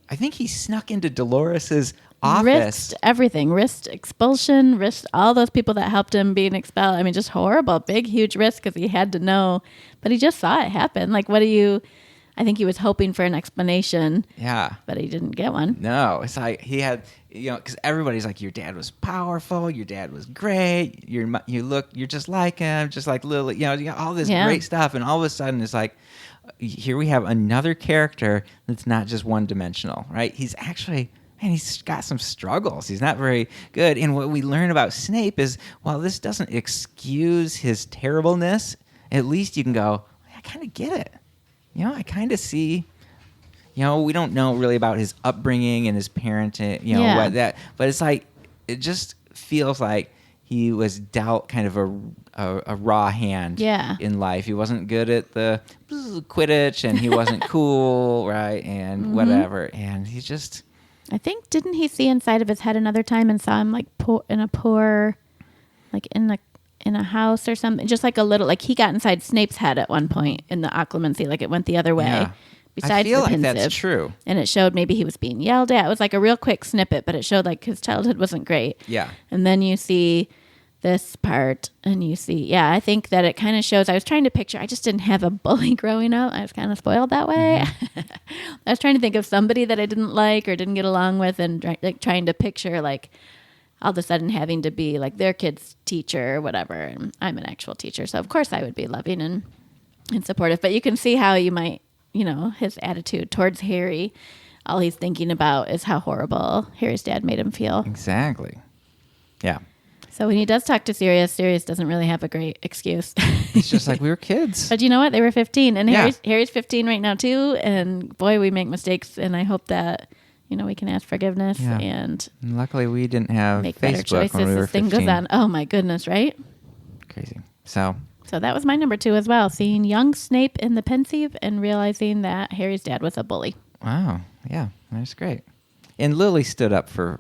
I think he snuck into Dolores's office. Risked everything. Risked expulsion. Risked all those people that helped him being expelled. I mean, just horrible. Big, huge risk because he had to know. But he just saw it happen. Like, I think he was hoping for an explanation. Yeah. But he didn't get one. No. It's like he had, because everybody's like, your dad was powerful. Your dad was great. You're just like him, just like Lily. You got all this great stuff. And all of a sudden it's like, here we have another character that's not just one-dimensional, right? He's actually, he's got some struggles. He's not very good. And what we learn about Snape is, while this doesn't excuse his terribleness, at least you can go, I kind of get it. I kind of see, we don't know really about his upbringing and his parenting, but it's like, it just feels like he was dealt kind of a raw hand in life. He wasn't good at the Quidditch, and he wasn't cool, right? And whatever. And he's just... I think, didn't he see inside of his head another time and saw him like in a house or something? Just like a little, like he got inside Snape's head at one point in the occlumency, like it went the other way. Yeah. Besides I feel the like pensive. that's true. And it showed maybe he was being yelled at. It was like a real quick snippet, but it showed like his childhood wasn't great. Yeah. And then you see this part and you see, I think that it kind of shows, I was trying to picture, I just didn't have a bully growing up. I was kind of spoiled that way. Mm-hmm. I was trying to think of somebody that I didn't like or didn't get along with, and like trying to picture like all of a sudden having to be like their kid's teacher or whatever. And I'm an actual teacher, so of course I would be loving and supportive. But you can see how you might, his attitude towards Harry, all he's thinking about is how horrible Harry's dad made him feel. Exactly. Yeah. So when he does talk to Sirius doesn't really have a great excuse. It's just like, we were kids. But you know what? They were 15. And Harry's 15 right now too. And boy, we make mistakes. And I hope that, we can ask forgiveness and luckily we didn't have make Facebook better choices when we were as thing 15. goes on. Oh my goodness, right? Crazy. So that was my number 2 as well. Seeing young Snape in the pensive and realizing that Harry's dad was a bully. Wow. Yeah, that's great. And Lily stood up for...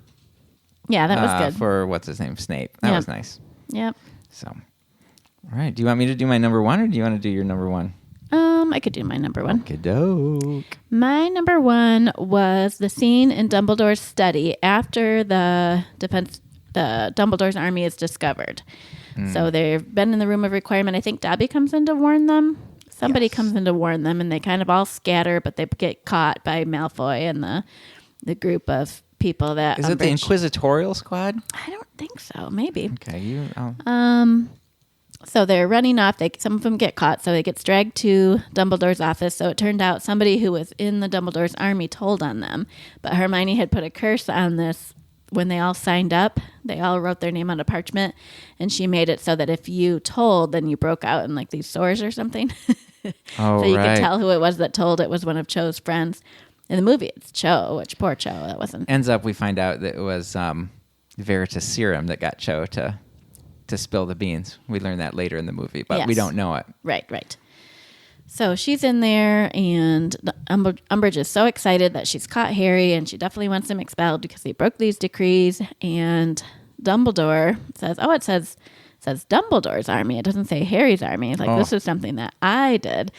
Yeah, that was good. For what's his name? Snape. That was nice. Yep. So, all right. Do you want me to do my number 1, or do you want to do your number 1? I could do my number 1. Okey-doke. My number 1 was the scene in Dumbledore's study after the Dumbledore's army is discovered. So they've been in the room of requirement. I think Dobby comes in to warn them. Somebody comes in to warn them, and they kind of all scatter, but they get caught by Malfoy and the group of people that... Is it the Inquisitorial Squad? I don't think so. Maybe. Okay. So they're running off. Some of them get caught, so it gets dragged to Dumbledore's office. So it turned out somebody who was in the Dumbledore's army told on them. But Hermione had put a curse on this when they all signed up. They all wrote their name on a parchment, and she made it so that if you told, then you broke out in like these sores or something. Oh, so you could tell who it was that told. It was one of Cho's friends. In the movie, it's Cho, which poor Cho, that wasn't. Ends up, we find out that it was Veritas Serum that got Cho to spill the beans. We learn that later in the movie, but we don't know it. Right. So she's in there, and Umbridge is so excited that she's caught Harry, and she definitely wants him expelled because he broke these decrees. And Dumbledore says, it says Dumbledore's army. It doesn't say Harry's army. It's like, this is something that I did.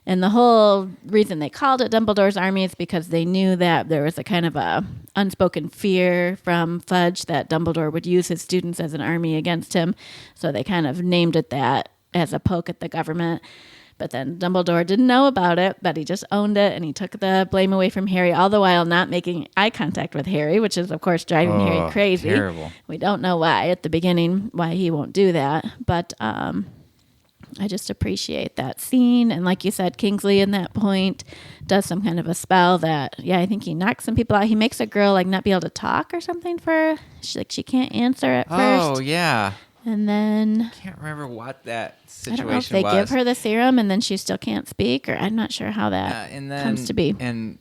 And the whole reason they called it Dumbledore's army is because they knew that there was a kind of a unspoken fear from Fudge that Dumbledore would use his students as an army against him. So they kind of named it that as a poke at the government. But then Dumbledore didn't know about it, but he just owned it, and he took the blame away from Harry, all the while not making eye contact with Harry, which is, of course, driving Harry crazy. Terrible. We don't know why at the beginning, why he won't do that. But I just appreciate that scene. And like you said, Kingsley in that point does some kind of a spell that, I think he knocks some people out. He makes a girl like not be able to talk or something she can't answer at first. Oh, yeah. And then Can't remember what that I situation don't know if they was. give her the serum and then she still can't speak, or I'm not sure how that and then, comes to be. And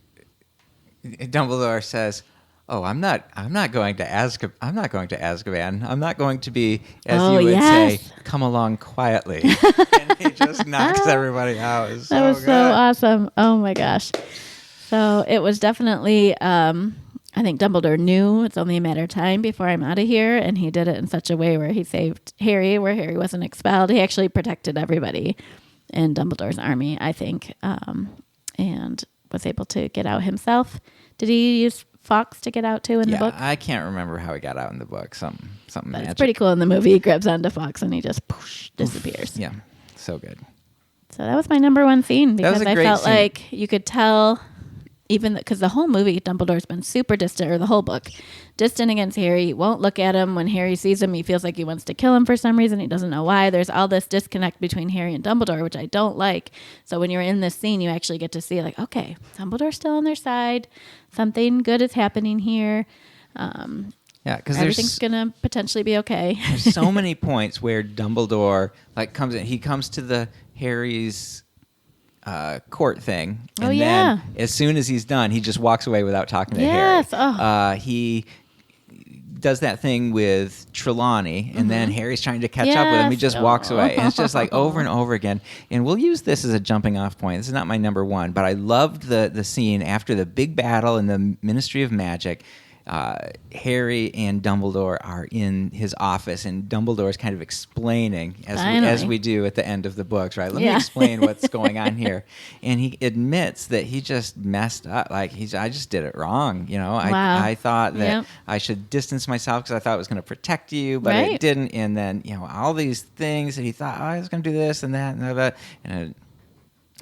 Dumbledore says, "Oh, I'm not going to Azkaban. I'm not going to be, as you would say, come along quietly." And he just knocks everybody out. That was so awesome. Oh my gosh. So it was definitely, I think Dumbledore knew it's only a matter of time before I'm out of here. And he did it in such a way where he saved Harry, where Harry wasn't expelled. He actually protected everybody in Dumbledore's army, I think, and was able to get out himself. Did he use Fawkes to get out too in the book? I can't remember how he got out in the book. Something But magic. it's pretty cool in the movie. He grabs onto Fawkes and he just disappears. Yeah, so good. So that was my number one scene because I felt scene. like you could tell, even because the whole movie, Dumbledore's been super distant, or the whole book, distant against Harry. He won't look at him. When Harry sees him, he feels like he wants to kill him for some reason. He doesn't know why. There's all this disconnect between Harry and Dumbledore, which I don't like. So when you're in this scene, you actually get to see, like, okay, Dumbledore's still on their side. Something good is happening here. Because Everything's going to potentially be okay. there's so many points where Dumbledore comes in. He comes to the Harry's court thing, and then as soon as he's done, he just walks away without talking to Harry. He does that thing with Trelawney, and then Harry's trying to catch up with him. He just walks away, and it's just like over and over again. And we'll use this as a jumping off point. This is not my number one, but I loved the scene after the big battle in the Ministry of Magic. Harry and Dumbledore are in his office, and Dumbledore's kind of explaining, as we do at the end of the books, right? Let me explain what's going on here. And he admits that he just messed up. Like, I just did it wrong. You know, I thought that I should distance myself because I thought it was going to protect you, but it didn't. And then, all these things that he thought, I was going to do this and that and that. And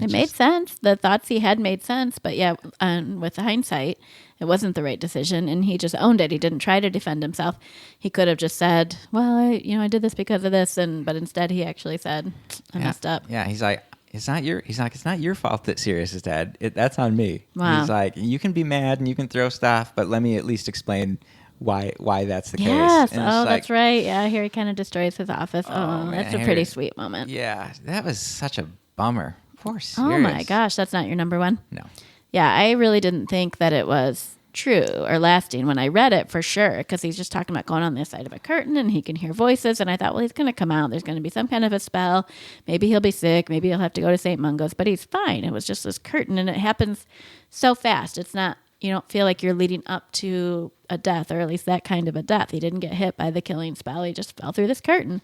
it made sense. The thoughts he had made sense, but with hindsight, it wasn't the right decision, and he just owned it. He didn't try to defend himself. He could have just said, "Well, I did this because of this," but instead he actually said, "I messed up." Yeah, he's like, it's not your fault that Sirius is dead. That's on me. Wow. He's like, you can be mad and you can throw stuff, but let me at least explain why that's the case. Yes. And that's right. Yeah, Harry kind of destroys his office. Man, that's a pretty sweet moment. Yeah, that was such a bummer. Poor Sirius. Oh my gosh, that's not your number one? No. Yeah, I really didn't think that it was true or lasting when I read it, for sure, because he's just talking about going on the other side of a curtain and he can hear voices, and I thought, well, he's going to come out. There's going to be some kind of a spell. Maybe he'll be sick. Maybe he'll have to go to St. Mungo's, but he's fine. It was just this curtain, and it happens so fast. It's not, you don't feel like you're leading up to a death, or at least that kind of a death. He didn't get hit by the killing spell. He just fell through this curtain.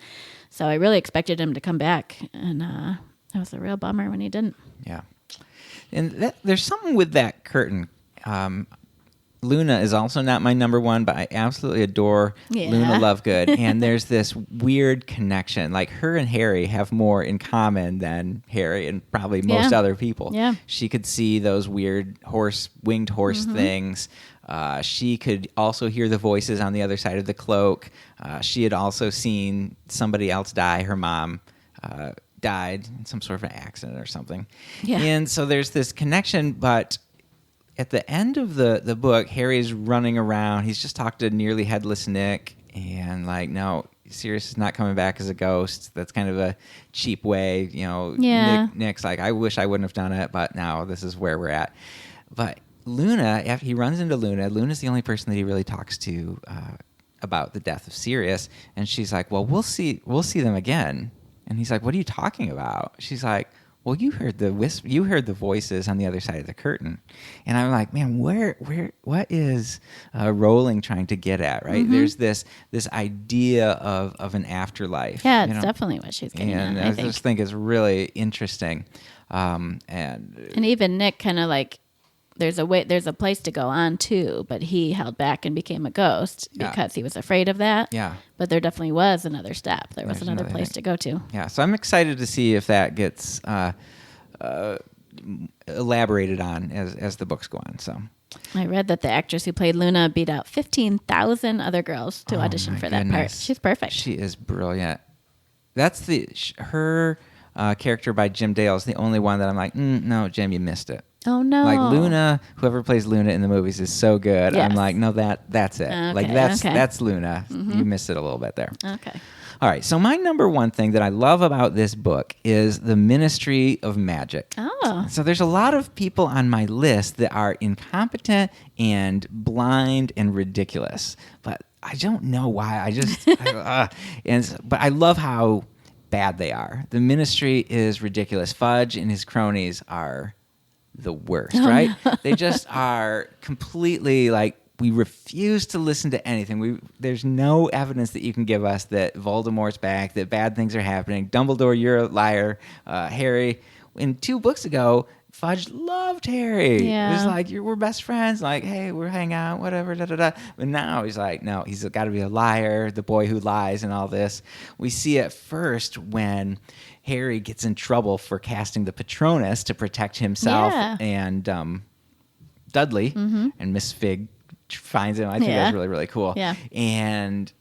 So I really expected him to come back, and it was a real bummer when he didn't. Yeah. And there's something with that curtain. Luna is also not my number one, but I absolutely adore Luna Lovegood. And there's this weird connection. Like, her and Harry have more in common than Harry and probably most other people. Yeah. She could see those weird winged horse things. She could also hear the voices on the other side of the cloak. She had also seen somebody else die. Her mom died in some sort of an accident or something. Yeah. And so there's this connection, but at the end of the book, Harry's running around. He's just talked to nearly headless Nick, and no, Sirius is not coming back as a ghost. That's kind of a cheap way, Nick's like, I wish I wouldn't have done it, but now this is where we're at. But Luna, after he runs into Luna's the only person that he really talks to about the death of Sirius, and she's like, well, we'll see them again. And he's like, what are you talking about? She's like, well, you heard the voices on the other side of the curtain. And I'm like, man, what is Rowling trying to get at, right? There's this idea of an afterlife. Yeah, it's definitely what she's getting at, I just think it's really interesting. And even Nick kind of like, there's a place to go on too, but he held back and became a ghost because he was afraid of that. Yeah. But there definitely was another step. There's another place to go to. Yeah. So I'm excited to see if that gets elaborated on as the books go on. So I read that the actress who played Luna beat out 15,000 other girls to audition for that part. She's perfect. She is brilliant. That's her character by Jim Dale is the only one that I'm like, no, Jim, you missed it. Oh no! Like Luna, whoever plays Luna in the movies is so good. Yes. I'm like, no, that's it. Okay, Like that's Luna. You missed it a little bit there. Okay. All right. So my number one thing that I love about this book is the Ministry of Magic. Oh. So there's a lot of people on my list that are incompetent and blind and ridiculous, but I don't know why. I just, but I love how bad they are. The Ministry is ridiculous. Fudge and his cronies are the worst, right? They just are completely like, we refuse to listen to anything. There's no evidence that you can give us that Voldemort's back, that bad things are happening. Dumbledore, you're a liar. Harry, in 2 books ago, Fudge loved Harry. Yeah. It was like, we're best friends. Like, hey, we're hanging out, whatever, da-da-da. But now he's like, no, he's got to be a liar, the boy who lies and all this. We see it first when Harry gets in trouble for casting the Patronus to protect himself and Dudley, and Miss Fig finds him. I think that's really, really cool. Yeah. And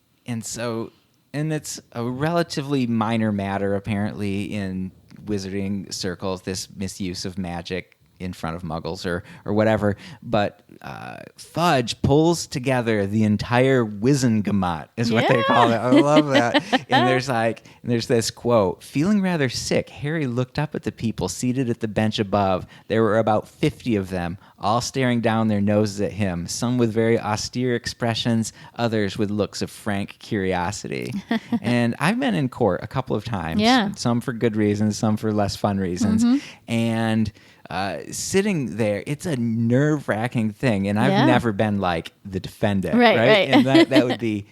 so it's a relatively minor matter, apparently, in wizarding circles, this misuse of magic in front of muggles or whatever. But Fudge pulls together the entire Wizengamot, is what they call it. I love that. And there's this quote, feeling rather sick, Harry looked up at the people seated at the bench above. There were about 50 of them, all staring down their noses at him, some with very austere expressions, others with looks of frank curiosity. And I've been in court a couple of times, some for good reasons, some for less fun reasons. And sitting there, it's a nerve-wracking thing. And I've never been like the defendant, right? And that would be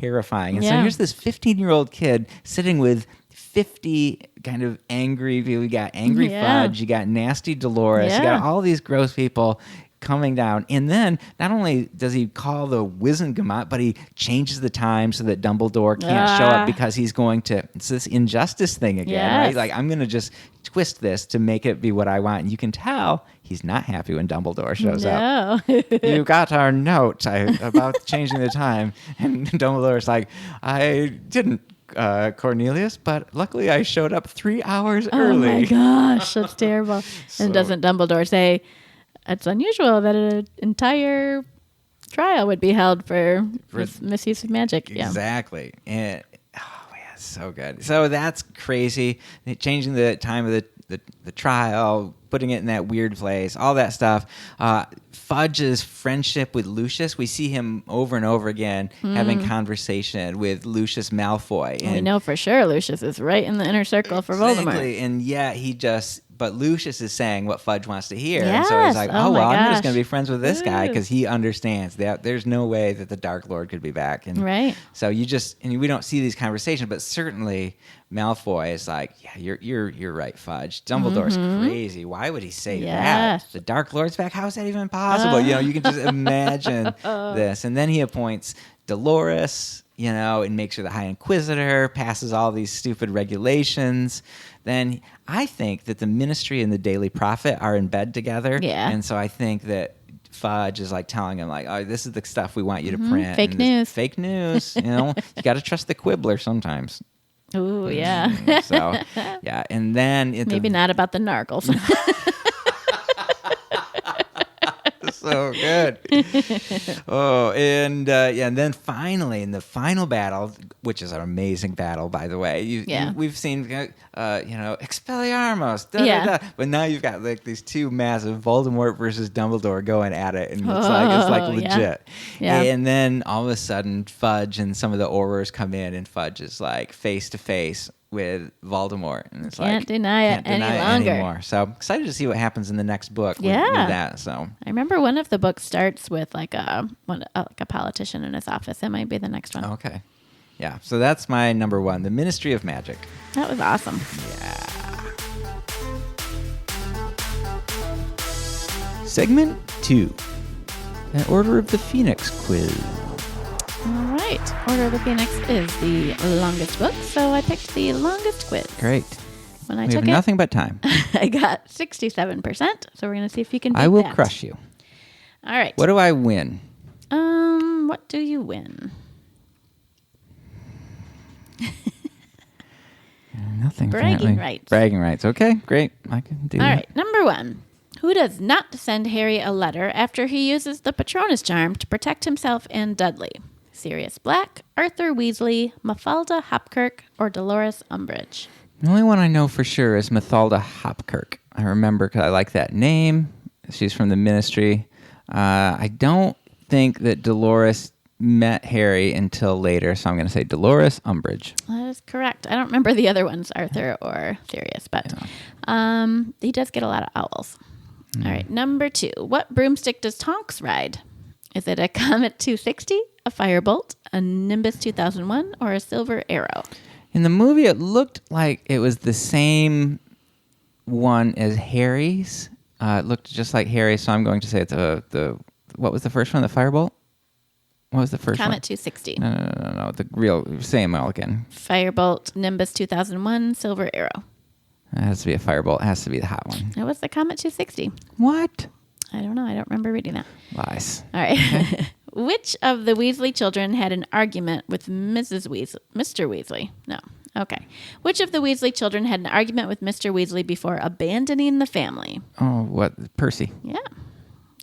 terrifying. And so here's this 15-year-old kid sitting with 50 kind of angry people. You got angry Fudge, you got nasty Dolores, you got all these gross people coming down. And then not only does he call the Wizengamot, but he changes the time so that Dumbledore can't show up because he's going to, it's this injustice thing again, right? Like, I'm going to just twist this to make it be what I want. And you can tell he's not happy when Dumbledore shows up. You got our note about changing the time. And Dumbledore's like, I didn't, Cornelius, but luckily I showed up 3 hours early. Oh my gosh, that's terrible. And doesn't Dumbledore say, it's unusual that an entire trial would be held for misuse of magic? Exactly. And so good. So that's crazy. Changing the time of the trial, putting it in that weird place, all that stuff. Fudge's friendship with Lucius, we see him over and over again having conversation with Lucius Malfoy. And we know for sure Lucius is right in the inner circle for Voldemort. And but Lucius is saying what Fudge wants to hear. And so he's like, I'm just going to be friends with this guy because he understands that there's no way that the Dark Lord could be back. And so we don't see these conversations, but certainly Malfoy is like, you're right, Fudge. Dumbledore's crazy. Why would he say that? The Dark Lord's back? How is that even possible? You can just imagine this. And then he appoints Dolores, and makes her the High Inquisitor, passes all these stupid regulations. Then I think that the Ministry and the Daily Prophet are in bed together. Yeah. And so I think that Fudge is like telling him, like, oh, this is the stuff we want you to print. Fake news. Fake news. You got to trust the Quibbler sometimes. Ooh, yeah. So, yeah. And then... Maybe not about the Nargles. So good. And then finally, in the final battle, which is an amazing battle, by the way, we've seen, Expelliarmus, but now you've got like these two massive Voldemort versus Dumbledore going at it, and it's like legit. Yeah. And then all of a sudden, Fudge and some of the Aurors come in, and Fudge is like face to face with Voldemort, and it's can't deny it any longer. Anymore. So excited to see what happens in the next book with that. So I remember one of the books starts with like a politician in his office. It might be the next one. Okay, yeah. So that's my number one, the Ministry of Magic. That was awesome. Yeah. Segment 2, an Order of the Phoenix quiz. All right. Order of the Phoenix is the longest book, so I picked the longest quiz. Great. When I we took have nothing but time. I got 67%, so we're going to see if you can beat I will that. crush you. All right. What do I win? What do you win? Nothing. Bragging rights. Bragging rights. Okay, great. I can do that. All right. Number 1. Who does not send Harry a letter after he uses the Patronus charm to protect himself and Dudley? Sirius Black, Arthur Weasley, Mafalda Hopkirk, or Dolores Umbridge? The only one I know for sure is Mafalda Hopkirk. I remember because I like that name. She's from the Ministry. I don't think that Dolores met Harry until later, so I'm going to say Dolores Umbridge. That is correct. I don't remember the other ones, Arthur or Sirius, but he does get a lot of owls. All right, number 2. What broomstick does Tonks ride? Is it a Comet 260, a Firebolt, a Nimbus 2001, or a Silver Arrow? In the movie, it looked like it was the same one as Harry's. It looked just like Harry, so I'm going to say it's what was the first one? The Firebolt? What was the first Comet one? 260. No. The real, say them all again. Firebolt, Nimbus 2001, Silver Arrow. It has to be a Firebolt. It has to be the hot one. It was the Comet 260. What? I don't know. I don't remember reading that. Lies. All right. Okay. Which of the Weasley children had an argument with Mr. Weasley? No. Okay. Which of the Weasley children had an argument with Mr. Weasley before abandoning the family? Oh, what? Percy. Yeah.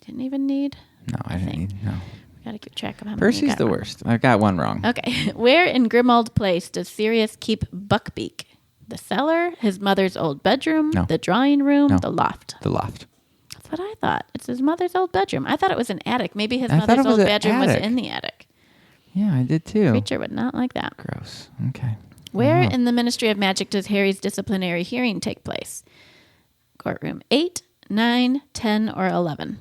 Didn't even need. No, I didn't need. No. We got to keep track of how many. Percy's the worst. I got one wrong. Okay. Where in Grimmauld Place does Sirius keep Buckbeak? The cellar, his mother's old bedroom, the drawing room, the loft. The loft. That's what I thought. It's his mother's old bedroom. I thought it was an attic. Maybe his mother's old bedroom was in the attic. Yeah, I did too. Creature would not like that. Gross. Okay. Where in the Ministry of Magic does Harry's disciplinary hearing take place? Courtroom 8, 9, 10, or 11?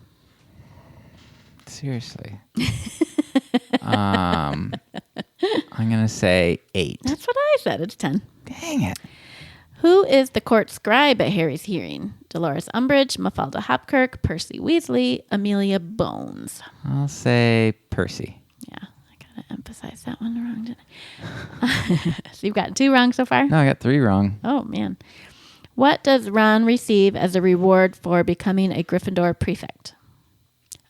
Seriously. I'm going to say 8. That's what I said. It's 10. Dang it. Who is the court scribe at Harry's hearing? Dolores Umbridge, Mafalda Hopkirk, Percy Weasley, Amelia Bones. I'll say Percy. Yeah, I gotta emphasize that one wrong, didn't I? So you've got 2 wrong so far? No, I got 3 wrong. Oh, man. What does Ron receive as a reward for becoming a Gryffindor prefect?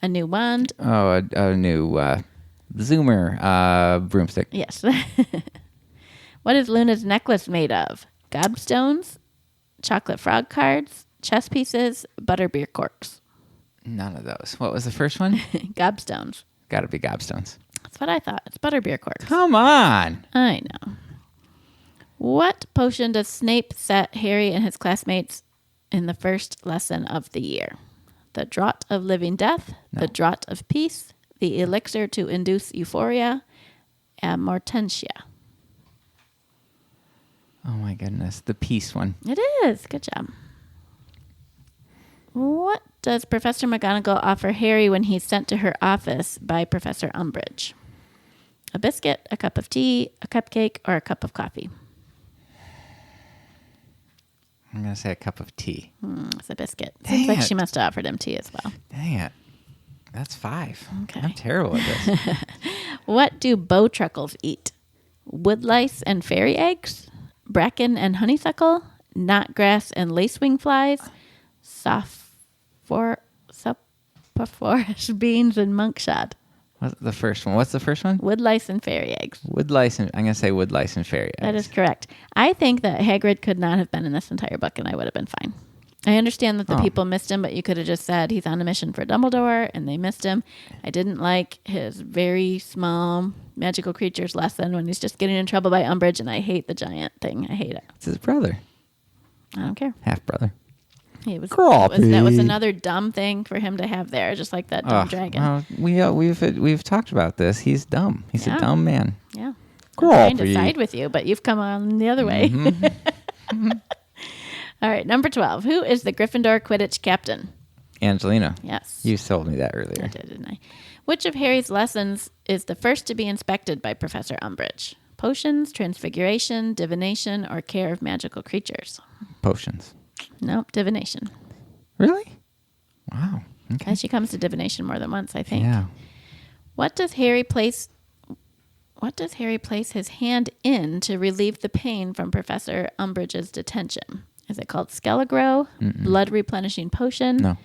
A new wand? Oh, a new Zoomer broomstick. Yes. What is Luna's necklace made of? Gobstones, chocolate frog cards, chess pieces, butterbeer corks. None of those. What was the first one? Gobstones. Got to be gobstones. That's what I thought. It's butterbeer corks. Come on. I know. What potion does Snape set Harry and his classmates in the first lesson of the year? The Draught of Living Death, the Draught of Peace, the Elixir to Induce Euphoria, Amortentia. Oh my goodness. The peace one. It is. Good job. What does Professor McGonagall offer Harry when he's sent to her office by Professor Umbridge? A biscuit, a cup of tea, a cupcake, or a cup of coffee? I'm going to say a cup of tea. It's a biscuit. Seems like she must have offered him tea as well. Dang it. That's 5. Okay. I'm terrible at this. What do bowtruckles eat? Woodlice and fairy eggs? Bracken and honeysuckle? Knotgrass and lacewing flies? Saprophoros beans and monkshot? What's the first one? What's the first one? Woodlice and fairy eggs. Woodlice and I'm going to say woodlice and fairy eggs. That is correct. I think that Hagrid could not have been in this entire book and I would have been fine. I understand that the people missed him, but you could have just said he's on a mission for Dumbledore and they missed him. I didn't like his very small magical creatures lesson when he's just getting in trouble by Umbridge, and I hate the giant thing. I hate it. It's his brother. I don't care. Half brother. That was another dumb thing for him to have there, just like that dumb dragon. We've talked about this. He's dumb. He's a dumb man. Yeah. I'm trying to side with you, but you've come on the other way. Mm-hmm. All right, number 12. Who is the Gryffindor Quidditch captain? Angelina. Yes. You told me that earlier. I did, didn't I? Which of Harry's lessons is the first to be inspected by Professor Umbridge? Potions, transfiguration, divination, or care of magical creatures? Potions. Nope, divination. Really? Wow. Okay. And she comes to divination more than once, I think. Yeah. What does Harry place his hand in to relieve the pain from Professor Umbridge's detention? Is it called Skele-Gro, blood replenishing potion,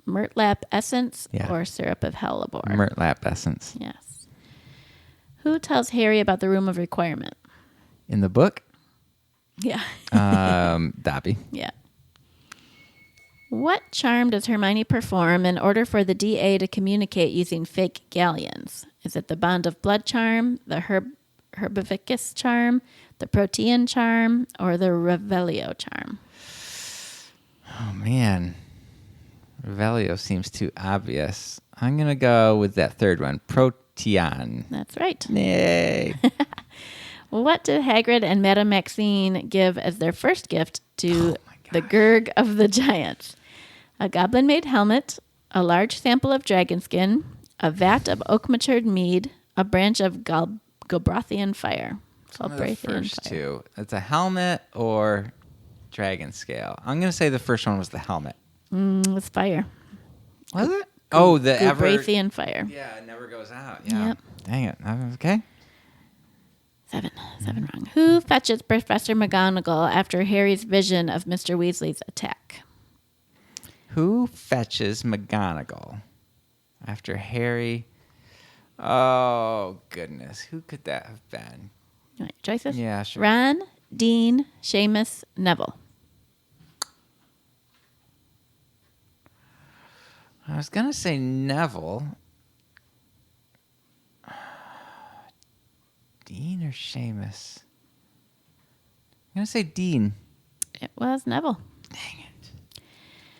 Murtlap essence, or syrup of hellebore? Murtlap essence. Yes. Who tells Harry about the room of requirement? In the book? Yeah. Dobby. Yeah. What charm does Hermione perform in order for the DA to communicate using fake galleons? Is it the Bond of Blood charm, the Herbivicus charm, the Protean charm, or the Revelio charm? Oh, man. Revelio seems too obvious. I'm going to go with that third one, Protean. That's right. Yay. What did Hagrid and Madame Maxine give as their first gift to the Gurg of the Giants? A goblin-made helmet, a large sample of dragon skin, a vat of oak-matured mead, a branch of Galbrathian fire. The first two. It's a helmet or dragon scale. I'm going to say the first one was the helmet. It was fire. Was it? Oh, the Galbrathian fire. Yeah, it never goes out. Yeah. Yep. Dang it. Okay. 7 wrong. Who fetches Professor McGonagall after Harry's vision of Mr. Weasley's attack? Who fetches McGonagall after Harry? Oh, goodness. Who could that have been? You want your choices? Yeah, sure. Ron, Dean, Seamus, Neville. I was going to say Neville. Dean or Seamus? I'm going to say Dean. It was Neville. Dang it.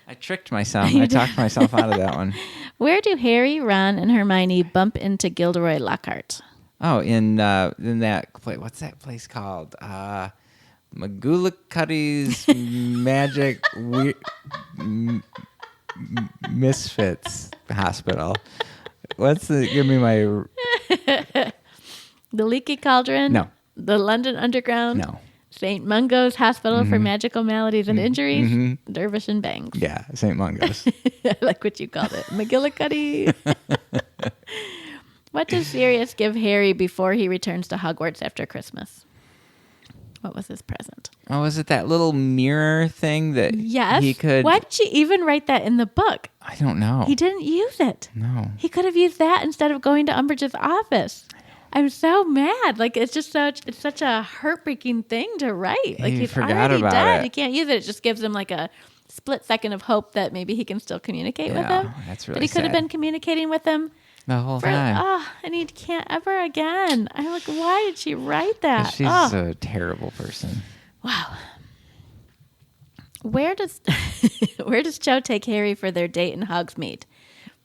I tricked myself. I talked myself out of that one. Where do Harry, Ron, and Hermione bump into Gilderoy Lockhart? Oh, in that place. What's that place called? McGullicuddy's Magic Misfits Hospital. Give me my... The Leaky Cauldron? No. The London Underground? No. St. Mungo's Hospital for Magical Maladies and Injuries? Dervish and Bangs. Yeah, St. Mungo's. I like what you called it. McGillicuddy. What does Sirius give Harry before he returns to Hogwarts after Christmas? What was his present? Oh, was it that little mirror thing that he could... Why did she even write that in the book? I don't know. He didn't use it. No. He could have used that instead of going to Umbridge's office. I'm so mad. Like, it's such a heartbreaking thing to write. Like, he's already dead. He can't use it. It just gives him like a split second of hope that maybe he can still communicate with him. That's really But he could have been communicating with him the whole time. And he can't ever again. I'm like, why did she write that? She's a terrible person. Wow. Where does Cho take Harry for their date in Hogsmeade?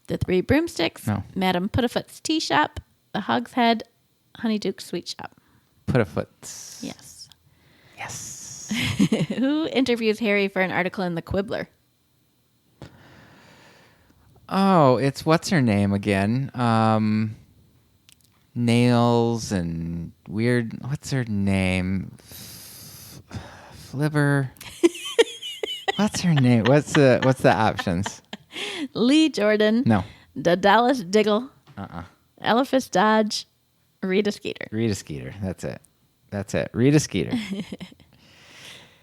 The Three Broomsticks, No. Madame Putafoot's tea shop, the Hogshead, Honeyduke's sweet shop. Putafoot's. Yes. Yes. Who interviews Harry for an article in the Quibbler? Oh, it's what's her name again? Nails and weird. What's her name? Flibber. What's her name? What's the options? Lee Jordan. No. Daedalus Diggle. Eliphas Dodge. Rita Skeeter. Rita Skeeter. That's it. Rita Skeeter.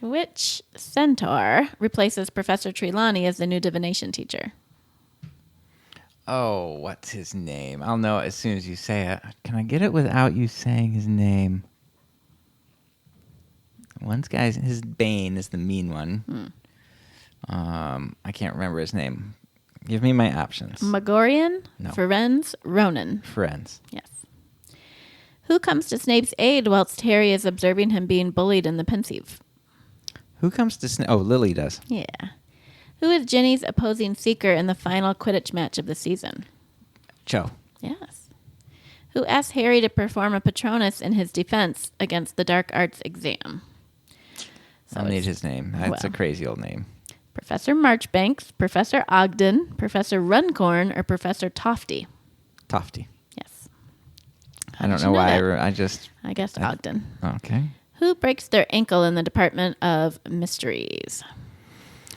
Which centaur replaces Professor Trelawney as the new divination teacher? Oh, what's his name? I'll know it as soon as you say it. Can I get it without you saying his name? His Bane is the mean one. I can't remember his name. Give me my options. Megorian, No. Firenze, Ronan. Friends. Yes. Who comes to Snape's aid whilst Harry is observing him being bullied in the Pensieve? Who comes to Snape? Oh, Lily does. Yeah. Who is Ginny's opposing seeker in the final Quidditch match of the season? Cho. Yes. Who asks Harry to perform a Patronus in his defense against the Dark Arts exam? I'll need his name. That's a crazy old name. Professor Marchbanks, Professor Ogden, Professor Runcorn, or Professor Tofty? Tofty. Yes. I don't know why. I guessed Ogden. Okay. Who breaks their ankle in the Department of Mysteries?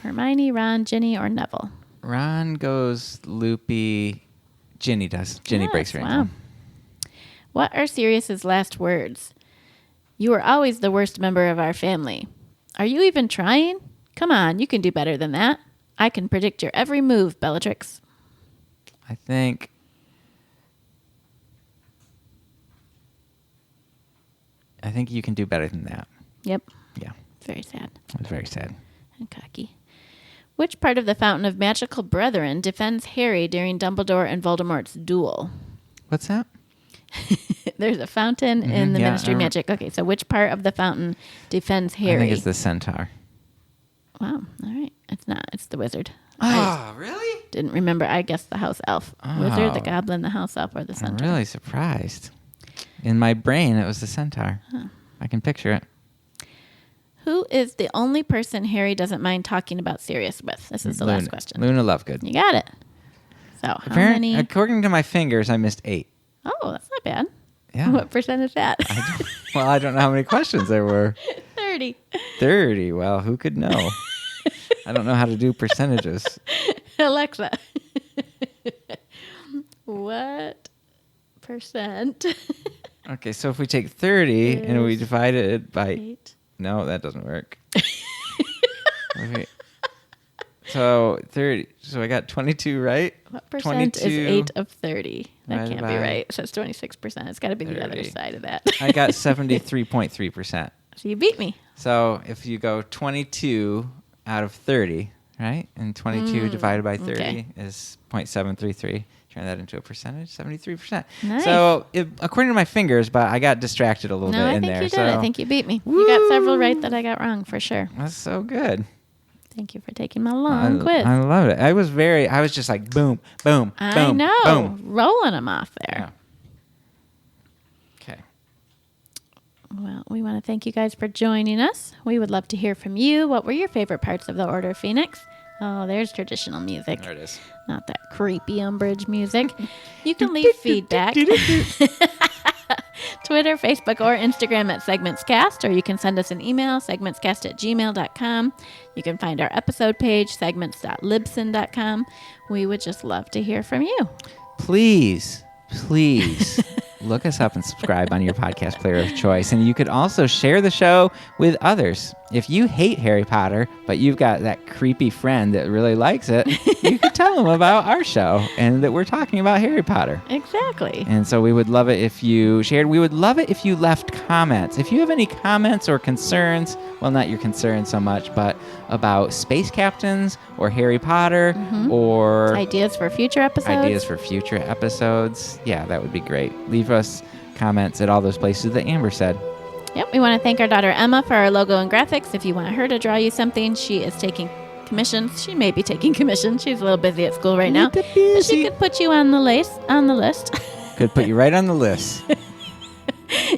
Hermione, Ron, Ginny, or Neville? Ron goes loopy. Ginny does. Ginny breaks her ankle. Wow. What are Sirius's last words? You were always the worst member of our family. Are you even trying? Come on, you can do better than that. I can predict your every move, Bellatrix. I think you can do better than that. Yep. Yeah. Very sad. It was very sad. And cocky. Which part of the Fountain of Magical Brethren defends Harry during Dumbledore and Voldemort's duel? What's that? There's a fountain in the Ministry of Magic. Okay, so which part of the fountain defends Harry? I think it's the centaur. Wow. All right. It's not. It's the wizard. Oh, really? Didn't remember. I guess the house elf. Wizard, the goblin, the house elf, or the centaur. I'm really surprised. In my brain, it was the centaur. Huh. I can picture it. Who is the only person Harry doesn't mind talking about Sirius with? This is the last question. Luna Lovegood. You got it. So how many? According to my fingers, I missed 8. Oh, that's not bad. Yeah. What percent is that? I don't know how many questions there were. 30. 30. Well, who could know? I don't know how to do percentages. Alexa, what percent? Okay, so if we take 30 and we divide it by 8. No, that doesn't work. Okay. So 30. So I got 22, right? What percent is 8 of 30? That can't be right. So it's 26%. It's got to be 30. The other side of that. I got 73.3%. So you beat me. So if you go 22 out of 30, right? And 22 divided by 30 is 0.733. Turn that into a percentage, 73%. Nice. So according to my fingers, but I got distracted a little bit in there. I think you did. I think you beat me. Woo! You got several right that I got wrong for sure. That's so good. Thank you for taking my long quiz. I love it. I was just like boom, boom, I boom, know. boom. Rolling them off there. Yeah. Okay. Well, we want to thank you guys for joining us. We would love to hear from you. What were your favorite parts of the Order of Phoenix? Oh, there's traditional music. There it is. Not that creepy Umbridge music. You can leave feedback. Twitter, Facebook, or Instagram at SegmentsCast, or you can send us an email, segmentscast@gmail.com. You can find our episode page, segments.libsyn.com. We would just love to hear from you. Please look us up and subscribe on your podcast player of choice. And you could also share the show with others. If you hate Harry Potter, but you've got that creepy friend that really likes it, you could tell them about our show and that we're talking about Harry Potter. Exactly. And so we would love it if you shared. We would love it if you left comments. If you have any comments or concerns, well, not your concerns so much, but about space captains or Harry Potter or ideas for future episodes. Yeah, that would be great. Leave us comments at all those places that Amber said. Yep, we want to thank our daughter Emma for our logo and graphics. If you want her to draw you something, she is taking commissions. She may be taking commissions. She's a little busy at school right now. But she could put you on the list. Could put you right on the list.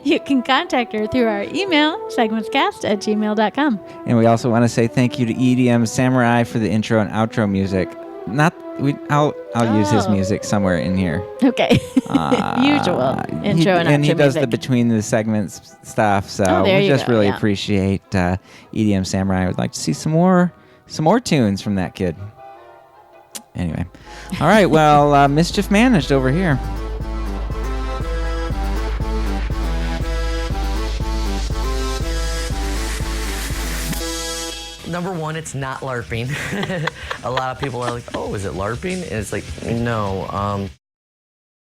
You can contact her through our email, segmentscast@gmail.com. And we also want to say thank you to EDM Samurai for the intro and outro music. I'll use his music somewhere in here. Okay. Usual intro and outro and he does music. the between the segments stuff. So we just really appreciate EDM Samurai. I would like to see some more tunes from that kid. Anyway, all right. Well, mischief managed over here. Number one, it's not LARPing. A lot of people are like, oh, is it LARPing? And it's like, no.